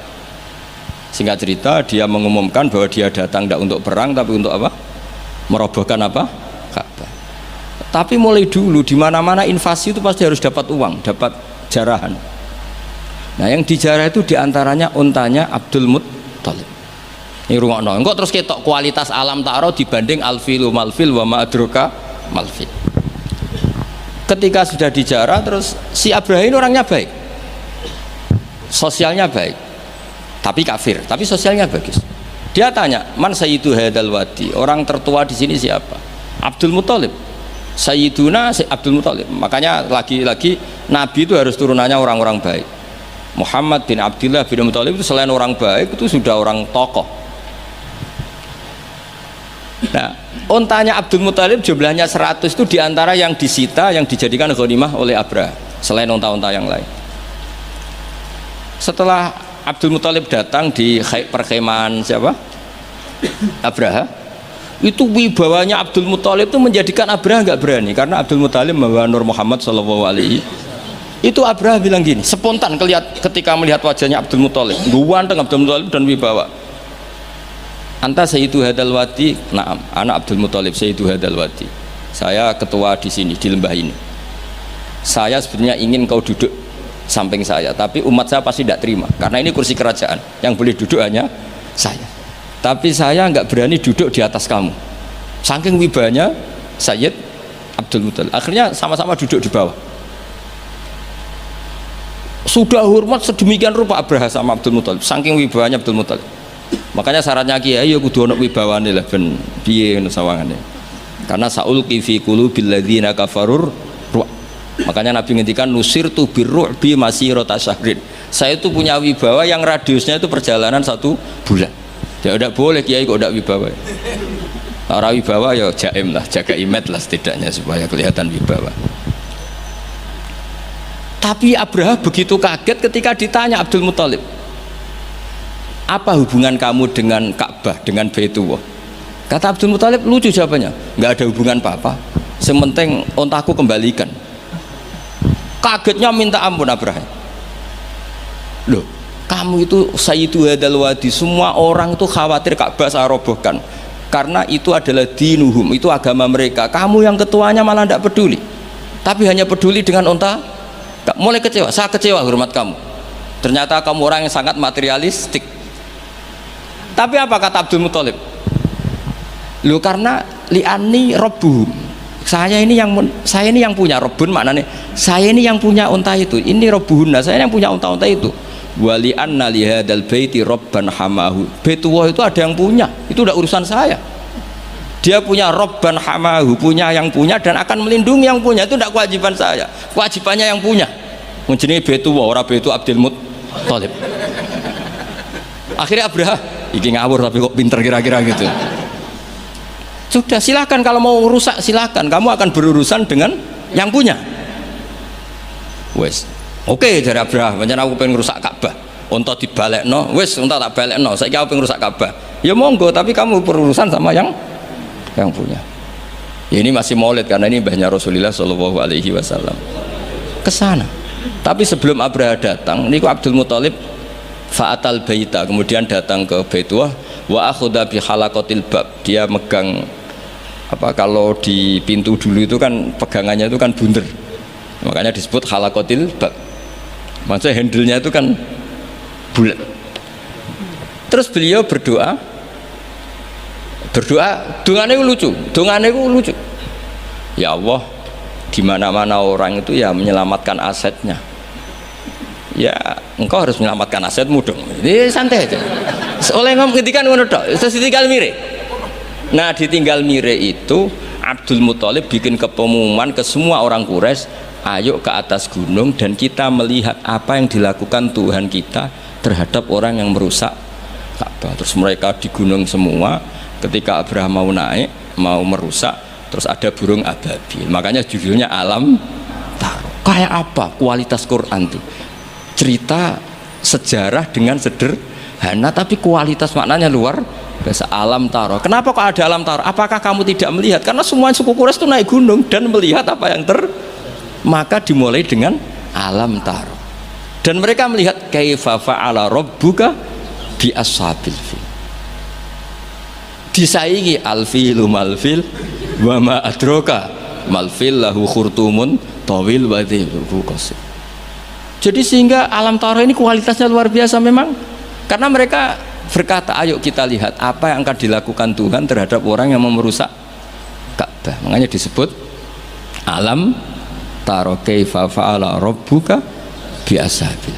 Singkat cerita dia mengumumkan bahwa dia datang tidak untuk perang tapi untuk apa? Merobohkan Ka'bah. Tapi mulai dulu di mana-mana invasi itu pasti harus dapat uang, dapat jarahan. Nah yang dijarah itu diantaranya untanya Abdul Muttalib. Ini rungokno. Engko terus ketok kualitas alam ta'ara dibanding alfilu malfil wa ma'adruka malfil. Ketika sudah dijarah terus si Abraha ini orangnya baik, sosialnya baik, tapi kafir, tapi sosialnya bagus. Dia tanya, man sayyidu hadal wadi, orang tertua di sini siapa? Abdul Muttalib. Sayyiduna Abdul Muttalib. Makanya lagi-lagi Nabi itu harus turunannya orang-orang baik. Muhammad bin Abdullah bin Muttalib itu selain orang baik itu sudah orang tokoh. Nah, untanya Abdul Muttalib jumlahnya 100 itu diantara yang disita, yang dijadikan ghanimah oleh Abraha selain unta-unta yang lain. Setelah Abdul Muttalib datang di perkemahan siapa? Abraha. Itu wibawanya Abdul Muttalib itu menjadikan Abraha nggak berani karena Abdul Muttalib membawa Nur Muhammad SAW. Itu Abraha bilang gini, spontan ketika melihat wajahnya Abdul Muttalib, ganteng Abdul Muttalib dan wibawa. Anta Sayyidu Hadal Wadi, naam, anak Abdul Muttalib Sayyidu Hadal Wadi. Saya ketua di sini, di lembah ini. Saya sebenarnya ingin kau duduk samping saya, tapi umat saya pasti tidak terima, karena ini kursi kerajaan, yang boleh duduk hanya saya. Tapi saya nggak berani duduk di atas kamu. Saking wibanya Sayyid Abdul Muttalib. Akhirnya sama-sama duduk di bawah. Sudah hormat sedemikian rupa Abraha sama Abdul Muttalib, saking wibawanya Abdul Muttalib. Makanya syaratnya kiai ya kudu ana wibawane lah ben piye ngono sawangane. Karena saulqi fi qulubil ladzina kafarur ru'b. Makanya Nabi ngendikan nusirtu birru'bi masirata syahrin. Saya itu punya wibawa yang radiusnya itu perjalanan 1 bulan. Ya tidak boleh kiai kok tidak wibawa. Ora wibawa ya jaim lah, jaga image lah setidaknya supaya kelihatan wibawa. Tapi Abraha begitu kaget ketika ditanya Abdul Muttalib, apa hubungan kamu dengan Ka'bah, dengan Baitullah? Kata Abdul Muttalib, lucu jawabannya, nggak ada hubungan apa-apa, sementing ontaku kembalikan. Kagetnya minta ampun Abraha. Loh, kamu itu Sayyidu Hadal Wadi, semua orang itu khawatir Ka'bah saya robohkan karena itu adalah dinuhum, itu agama mereka. Kamu yang ketuanya malah tidak peduli, tapi hanya peduli dengan onta. Mulai kecewa, saya kecewa hormat kamu. Ternyata kamu orang yang sangat materialistik. Tapi apa kata Abdul Muttalib? Loh, karena li'ani robbuhum, saya ini yang punya robbun, maknanya saya ini yang punya unta itu, ini robbuhunna, saya yang punya unta-unta itu. Wali anna lihadal baiti robban hamahu, Baitullah itu ada yang punya, itu udah urusan saya. Dia punya robban hamahu, punya yang punya dan akan melindungi yang punya, itu tidak kewajiban saya, kewajibannya yang punya. Menjadi Baitullah, orang Baitu Abdul Muttalib. Akhirnya Abraha, iki ngawur tapi kok pinter kira-kira gitu. Sudah, silakan kalau mau rusak silakan, kamu akan berurusan dengan yang punya. Wes, oke dari Abraha, pancen aku pengen rusak Ka'bah. Unta dibalekno, wes unta tak balekno. Saiki aku pengen rusak Ka'bah. Ya monggo, tapi kamu berurusan sama yang punya. Ya, ini masih maulid karena ini mbahnya Rasulullah Shallallahu Alaihi Wasallam. Kesana. Tapi sebelum Abraha datang, niku Abdul Muttalib fa'atal baita, kemudian datang ke Baitullah wa akhudha bi halaqatil bab. Dia megang kalau di pintu dulu itu kan pegangannya itu kan bunder, makanya disebut halaqatil bab, maksudnya handle-nya itu kan bulat. Terus beliau berdoa, dongane lucu, ya Allah, di mana-mana orang itu ya menyelamatkan asetnya, ya engkau harus menyelamatkan asetmu dong. Ini santai aja. Oleh ngomong ketika ngono tok, terus ditinggal mire. Nah, ditinggal mire itu Abdul Muthalib bikin pengumuman ke semua orang Quraisy, ayo ke atas gunung dan kita melihat apa yang dilakukan Tuhan kita terhadap orang yang merusak Ka'bah. Terus mereka di gunung semua, ketika Abraham mau naik, mau merusak, terus ada burung ababil. Makanya judulnya Alam Taro. Kayak apa kualitas Quran itu? Cerita sejarah dengan sederhana tapi kualitas maknanya luar biasa. Alam Taro. Kenapa kok ada Alam Taro? Apakah kamu tidak melihat? Karena semua suku Quraisy itu naik gunung dan melihat apa yang maka dimulai dengan Alam Taro. Dan mereka melihat kaifa fa'ala rabbuka bi ashabil fil. Disaingi al-filu mal-fil wa ma adraka mal-fil lahu khurtumun tawil wa dhibhu qasir. Jadi sehingga Alam Taro ini kualitasnya luar biasa memang, karena mereka berkata ayo kita lihat apa yang akan dilakukan Tuhan terhadap orang yang merusak Ka'bah. Makanya disebut Alam Taro kaifa fa'ala rabbuka bi ashabil.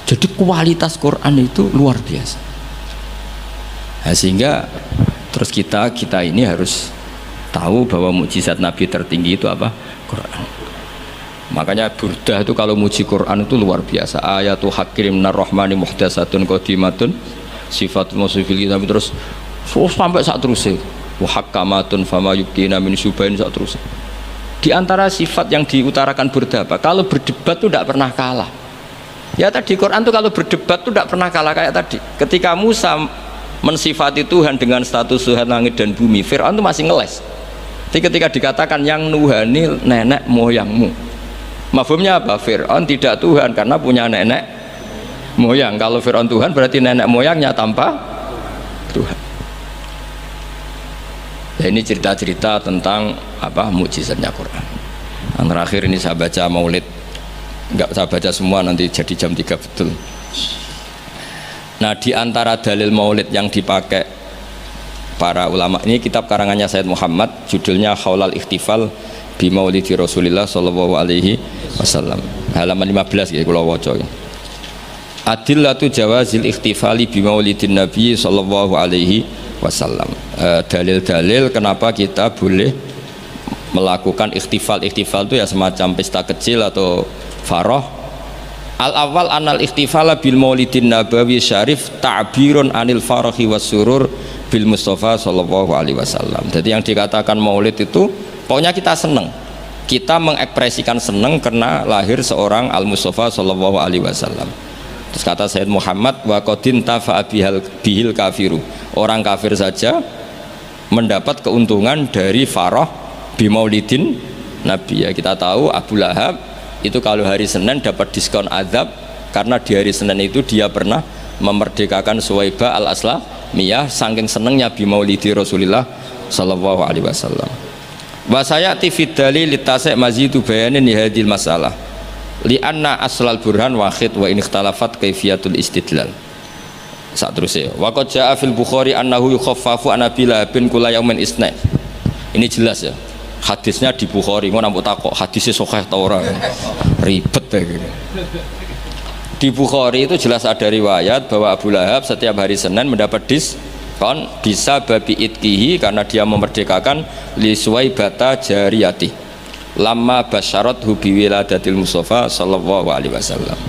Jadi kualitas Quran itu luar biasa. Nah, sehingga terus kita ini harus tahu bahwa mukjizat Nabi tertinggi itu apa? Quran. Makanya Burdah itu kalau muji Quran itu luar biasa. Ayatul hakim minar rahmani muhdatsatun qadimatun sifatul mausufil kitab, terus sampai saat terus wa hakamatun fama yubqina min subain saat terus. Di antara sifat yang diutarakan Burdah apa? Kalau berdebat itu tidak pernah kalah. Ya tadi Quran itu kalau berdebat itu tidak pernah kalah kayak tadi. Ketika Musa mensifati Tuhan dengan status Tuhan langit dan bumi, Fir'aun itu masih ngeles. Jadi ketika dikatakan yang nuhani nenek moyangmu, mafhumnya apa? Fir'aun tidak Tuhan karena punya nenek moyang. Kalau Fir'aun Tuhan berarti nenek moyangnya tanpa Tuhan. Ya, ini cerita-cerita tentang apa mukjizatnya Quran. Yang terakhir ini saya baca maulid, enggak saya baca semua nanti jadi jam 3 betul. Nah, di antara dalil maulid yang dipakai para ulama, ini kitab karangannya Sayyid Muhammad, judulnya Khaulal Ikhtifal bi Maulidi Rasulillah sallallahu alaihi wasallam. Halaman 15 ya kula waca. Adillatu jawazil ikhtifali bi Maulidin Nabi sallallahu alaihi wasallam. Dalil-dalil kenapa kita boleh melakukan ikhtifal. Ikhtifal itu ya semacam pesta kecil atau farah. Al-awwal anal ikhtifala bil Maulidin Nabawi syarif ta'birun anil farahi was surur bil Mustafa sallallahu alaihi wasallam. Jadi yang dikatakan maulid itu pokoknya kita senang, kita mengekspresikan senang karena lahir seorang Al-Mustafa sallallahu alaihi wasallam. Terus kata Sayyid Muhammad wa qadin tafa'a bihil kafiru, orang kafir saja mendapat keuntungan dari farah bi Maulidin Nabi. Ya kita tahu Abu Lahab itu kalau hari Senin dapat diskon azab karena di hari Senin itu dia pernah memerdekakan Suwaibah al-Aslamiyah saking senengnya bi Maulidi Rasulillah sallallahu alaihi wasallam. Wa sayati fid dalil litasai mazidu bayanin hadil masalah li anna aslal burhan wahid wa in ikhtalafat kaifiyatul istidlal. Saat terus ya wa qad jaa fil Bukhari annahu yukhaffafu an Abi Lahabin kula yaumin isna. Ini jelas ya, hadisnya di Bukhari. Ngono mbok takok hadisnya sahih ta ora, ribet ya gitu. Di Bukhari itu jelas ada riwayat bahwa Abu Lahab setiap hari Senin mendapat diskon bisa babi itkihi karena dia memerdekakan li Suwaibata jariyati lama basyarat hubi wiladatil Mustafa sallallahu alaihi wasallam.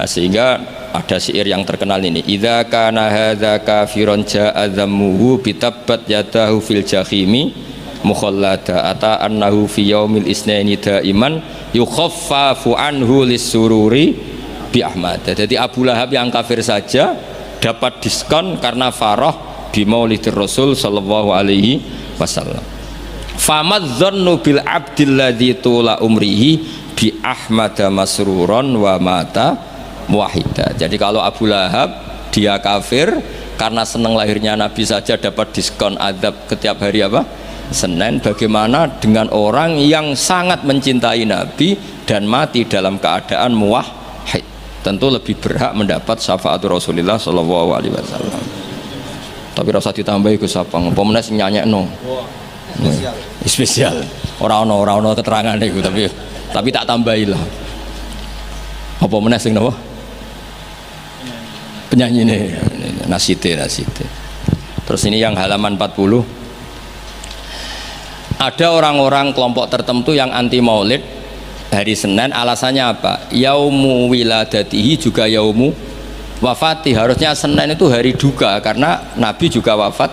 Sehingga ada syair yang terkenal ini, idza kana hadza kafiron ja'a dhammuhu bitabbat yadahu fil jahimi mukhallada ata annahu fi yaumil isnaini daiman yukhaffafu anhu lisururi bi Ahmad. Jadi Abu Lahab yang kafir saja dapat diskon karena farah di Maulidir Rasul sallallahu alaihi wasallam. Famadzannu bil abdil ladzi tula umrihi bi Ahmad masruron wa mata muwahhida. Jadi kalau Abu Lahab dia kafir karena senang lahirnya Nabi saja dapat diskon azab setiap hari apa? Senin. Bagaimana dengan orang yang sangat mencintai Nabi dan mati dalam keadaan muwahhid? Tentu lebih berhak mendapat syafaat Rasulullah sallallahu alaihi wasallam. Tapi rasa ditambahi Gus Sapang, apa meneh sing nyanyekno. Spesial. Ora ono keterangan iku tapi tak tambahi lah. Apa meneh sing napa? Penyanyi ini nasite. Terus ini yang halaman 40 Ada orang-orang kelompok tertentu yang anti maulid hari Senin, alasannya apa? Yaumu wiladatihi juga yaumu wafati. Harusnya Senin itu hari duka karena Nabi juga wafat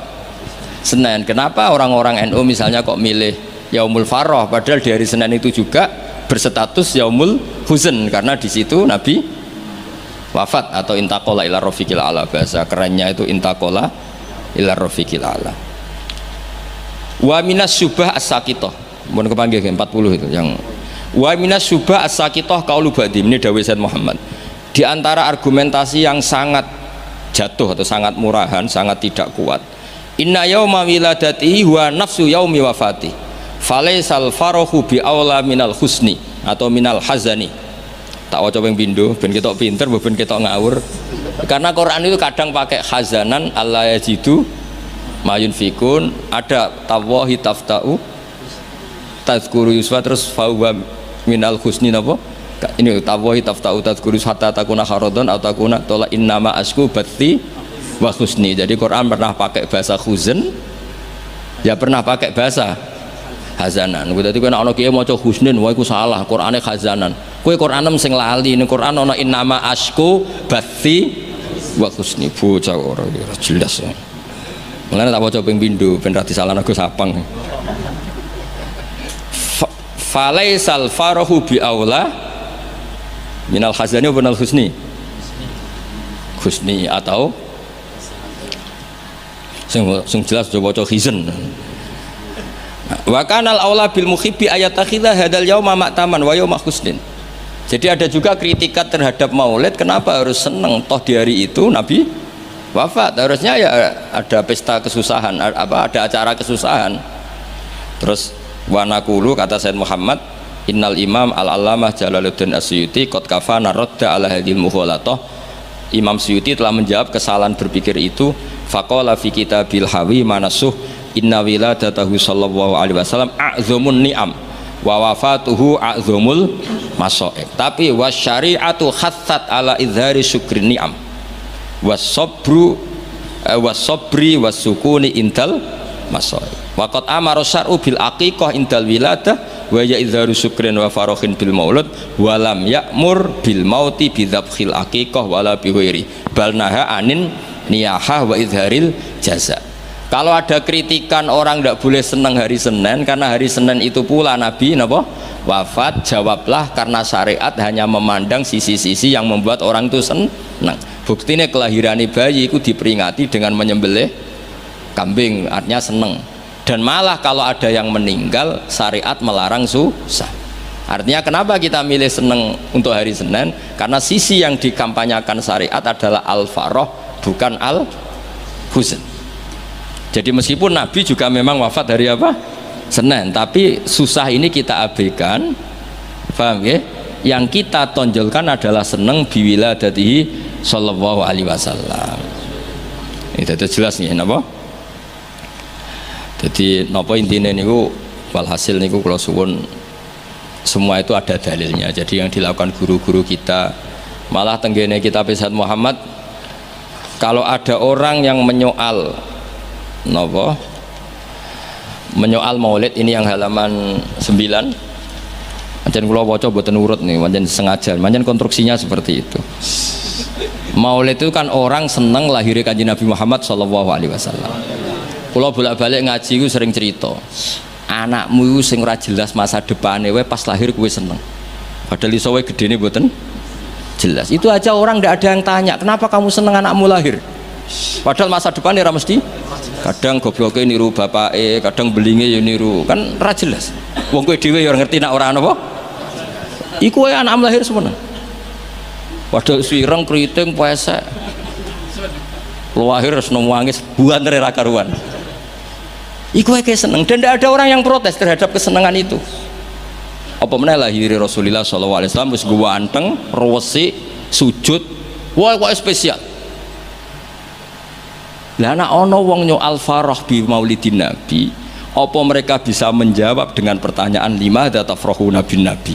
Senin. Kenapa orang-orang NU misalnya kok milih yaumul farah padahal di hari Senin itu juga berstatus yaumul huzn karena di situ Nabi wafat atau intakola ila rafiqil ala, bahasa kerennya itu intakola ila rafiqil ala. Wa minas syubah as-sakitoh, mohon kepanggil 40 itu yang wa minas syubah as-sakitoh qaulu ba'di, ini dawuh Said Muhammad. Di antara argumentasi yang sangat jatuh atau sangat murahan, sangat tidak kuat, inna yauma wiladatihi wa nafsu yaumi wafati falaisal farahu bi aula minal husni atau minal hazani. Tak waca ping pindho ben ketok pinter ben ketok ngawur, karena Quran itu kadang pakai hazanan alla yajidu mayun fikun, ada tawahi taftau tazkuru yuswa, terus fawa minal husni napa ini tawahi taftau tazkuru hatta takuna haradon atau takuna tola innama asku batti wa husni. Jadi Quran pernah pakai bahasa huzn, ya pernah pakai bahasa hazanan. Dadi kowe nek ana kiye maca husnin wae iku salah, Qurane hazanan. Kowe Quranem sing lali, ning Quran ana innama asku batti wa husni. Bocah ora jelas ya. Mulane tak waca ping pindho ben ra disalahno Gus Sapang. Falaisal farahu bi aula minal hazani wa minal husni. Husni atau sing jelas coba waca hizn. Wa kanal aula bil muhibbi ayatakhidha hadal yauma ma'taman wa yauma husnin. Jadi ada juga kritikat terhadap maulid, kenapa harus seneng toh di hari itu Nabi wafat, harusnya ya ada pesta kesusahan, apa ada acara kesusahan. Terus wanakulu kata Said Muhammad, innal imam al-allamah Jalaluddin Asyuti qad kafana radda ala hadhil mukhalatah. Imam Suyuti telah menjawab kesalahan berpikir itu. Faqala fi kitabil hawi manasuh inna wiladatahu sallallahu alaihi wasallam a'zamun ni'am wa wafatuhu a'zamul masaib. Tapi wasyari'atu khassat ala izhari syukri ni'am wasabru wasabri wasukuni indal masaib. Waqad amara syar'u bil aqiqah indal wiladah wa ya izharu syukrin wa farahin bil maulud wa lam ya'mur bil mauti bi dzabhil aqiqah wala bi ghairi bal naha anin niyahah wa izharil jaza. Kalau ada kritikan orang tidak boleh senang hari Senin karena hari Senin itu pula Nabi napa wafat, jawablah karena syariat hanya memandang sisi-sisi yang membuat orang itu senang. Buktinya kelahiran bayi itu diperingati dengan menyembelih kambing, artinya seneng. Dan malah kalau ada yang meninggal syariat melarang susah. Artinya kenapa kita milih seneng untuk hari Senin? Karena sisi yang dikampanyakan syariat adalah al-farah bukan al-huzn. Jadi meskipun Nabi juga memang wafat hari apa? Senin, tapi susah ini kita abaikan, paham ya? Yang kita tonjolkan adalah seneng biwiladatihi sallallahu alaihi wasallam. Itu jelas nih, napa? Jadi napa intine niku walhasil niku kula suwun semua itu ada dalilnya. Jadi yang dilakukan guru-guru kita, malah tenggene kitab Said Muhammad, kalau ada orang yang menyoal napa? Menyoal maulid ini yang halaman 9. Pancen kula waca mboten urut nih, pancen sengaja, pancen konstruksinya seperti itu. Maulid itu kan orang seneng lahirnya Kanjeng Nabi Muhammad sallallahu alaihi wasallam. Kula bolak-balik ngaji ku sering cerita, anakmu itu sing ora jelas masa depane wae pas lahir kowe seneng. Padahal iso wae gedene mboten jelas. Itu aja orang ndak ada yang tanya, kenapa kamu seneng anakmu lahir? Padahal masa depannya ora mesti. Kadang gobloke niru bapake, kadang belinge ya niru. Kan ora jelas. Wong kowe dhewe ya ngerti nek ora napa. Iku wae anakmu lahir semana. Padahal sireng kriting pesek. Lahir wis nangis buantere ra karuan. Iku wae seneng dan tidak ada orang yang protes terhadap kesenangan itu. Apa meneh lahir Rasulullah sallallahu alaihi wasallam wis ganteng, resik, sujud. Wah kok spesial. Lah ana wong nyoal farah bi maulidin nabi, apa mereka bisa menjawab dengan pertanyaan lima tafrahuna bin nabi?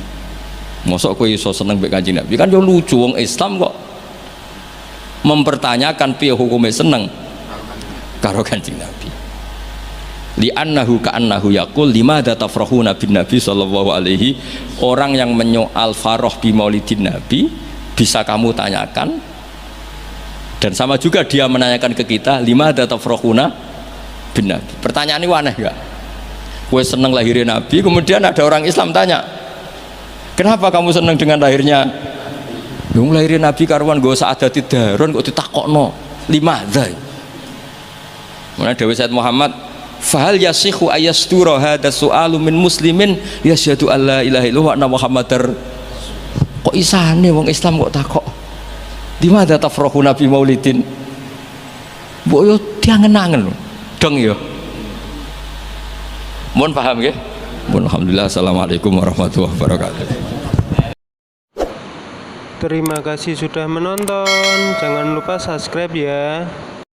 Mosok kowe iso seneng mbek Kanjeng Nabi? Kan yo lucu, wong Islam kok mempertanyakan piye hukume seneng karo Kanjeng Nabi. li'annahu ka'annahu yaqul limadza tafrahuna bin nabi sallallahu alaihi, orang yang menyoal farah bi maulidin nabi bisa kamu tanyakan, dan sama juga dia menanyakan ke kita limadza tafrahuna bin nabi. Pertanyaan ini aneh enggak? Kowe seneng lahirin nabi, kemudian ada orang Islam tanya, kenapa kamu seneng dengan lahirnya? Yang lahirin nabi karuan nggo saadati darun kok ditakokno limadza. Mana Dewi Said Muhammad, fahal yasihu ayastura hadza su'alu min muslimin yasyhadu alla ilaha illallah wa anna muhammadar. Kok isane wong Islam kok takok di mana tafrahuna bi maulidin? Mbok yo diangen-angen dong yo. Mohon paham nggih? Mohon alhamdulillah. Assalamualaikum warahmatullahi wabarakatuh. Terima kasih sudah menonton. Jangan lupa subscribe ya.